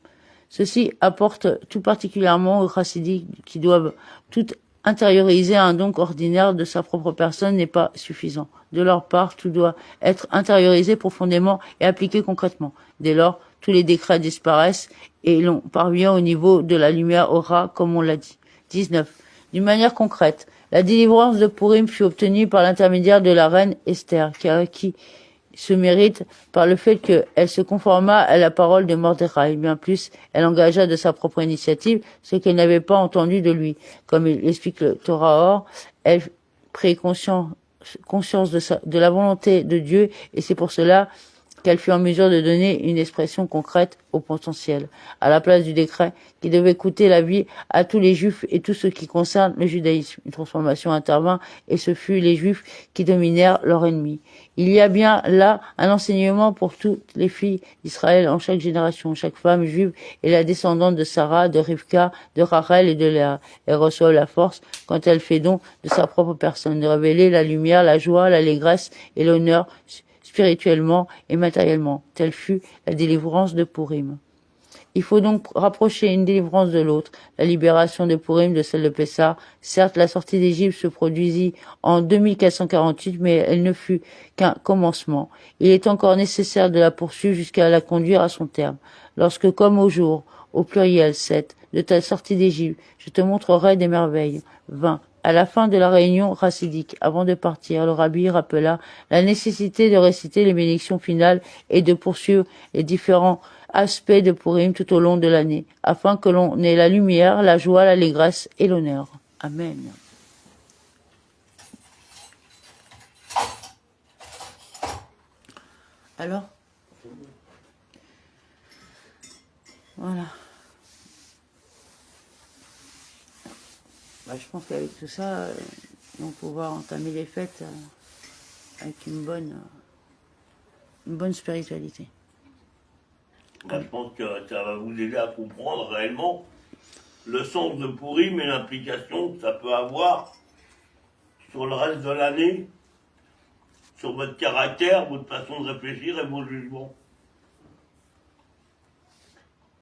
Ceci apporte tout particulièrement aux chassidiques qui doivent tout intérioriser un don ordinaire de sa propre personne n'est pas suffisant. De leur part, tout doit être intériorisé profondément et appliqué concrètement. Dès lors, tous les décrets disparaissent et l'on parvient au niveau de la lumière aura, comme on l'a dit. 19. D'une manière concrète, la délivrance de Purim fut obtenue par l'intermédiaire de la reine Esther, qui se mérite par le fait qu'elle se conforma à la parole de Mordechai. Bien plus, elle engagea de sa propre initiative ce qu'elle n'avait pas entendu de lui. Comme il explique le Torah Or, elle prit conscience de la volonté de Dieu et c'est pour cela qu'elle fut en mesure de donner une expression concrète au potentiel, à la place du décret qui devait coûter la vie à tous les juifs et tout ce qui concerne le judaïsme. Une transformation intervint et ce fut les juifs qui dominèrent leur ennemi. Il y a bien là un enseignement pour toutes les filles d'Israël en chaque génération. Chaque femme juive est la descendante de Sarah, de Rivka, de Rachel et de Léa. Elle reçoit la force, quand elle fait don de sa propre personne, de révéler la lumière, la joie, l'allégresse et l'honneur spirituellement et matériellement. Telle fut la délivrance de Purim. Il faut donc rapprocher une délivrance de l'autre, la libération de Purim de celle de Pessah. Certes, la sortie d'Égypte se produisit en 2448, mais elle ne fut qu'un commencement. Il est encore nécessaire de la poursuivre jusqu'à la conduire à son terme. Lorsque, comme au jour, au pluriel 7, de ta sortie d'Égypte, je te montrerai des merveilles. 20. À la fin de la réunion chassidique, avant de partir, le rabbi rappela la nécessité de réciter les bénédictions finales et de poursuivre les différents aspects de Purim tout au long de l'année, afin que l'on ait la lumière, la joie, l'allégresse et l'honneur. Amen. Alors, voilà. Bah, je pense qu'avec tout ça, on va pouvoir entamer les fêtes avec une bonne spiritualité. Ben, je pense que ça va vous aider à comprendre réellement le sens de Purim et l'implication que ça peut avoir sur le reste de l'année, sur votre caractère, votre façon de réfléchir et vos jugements.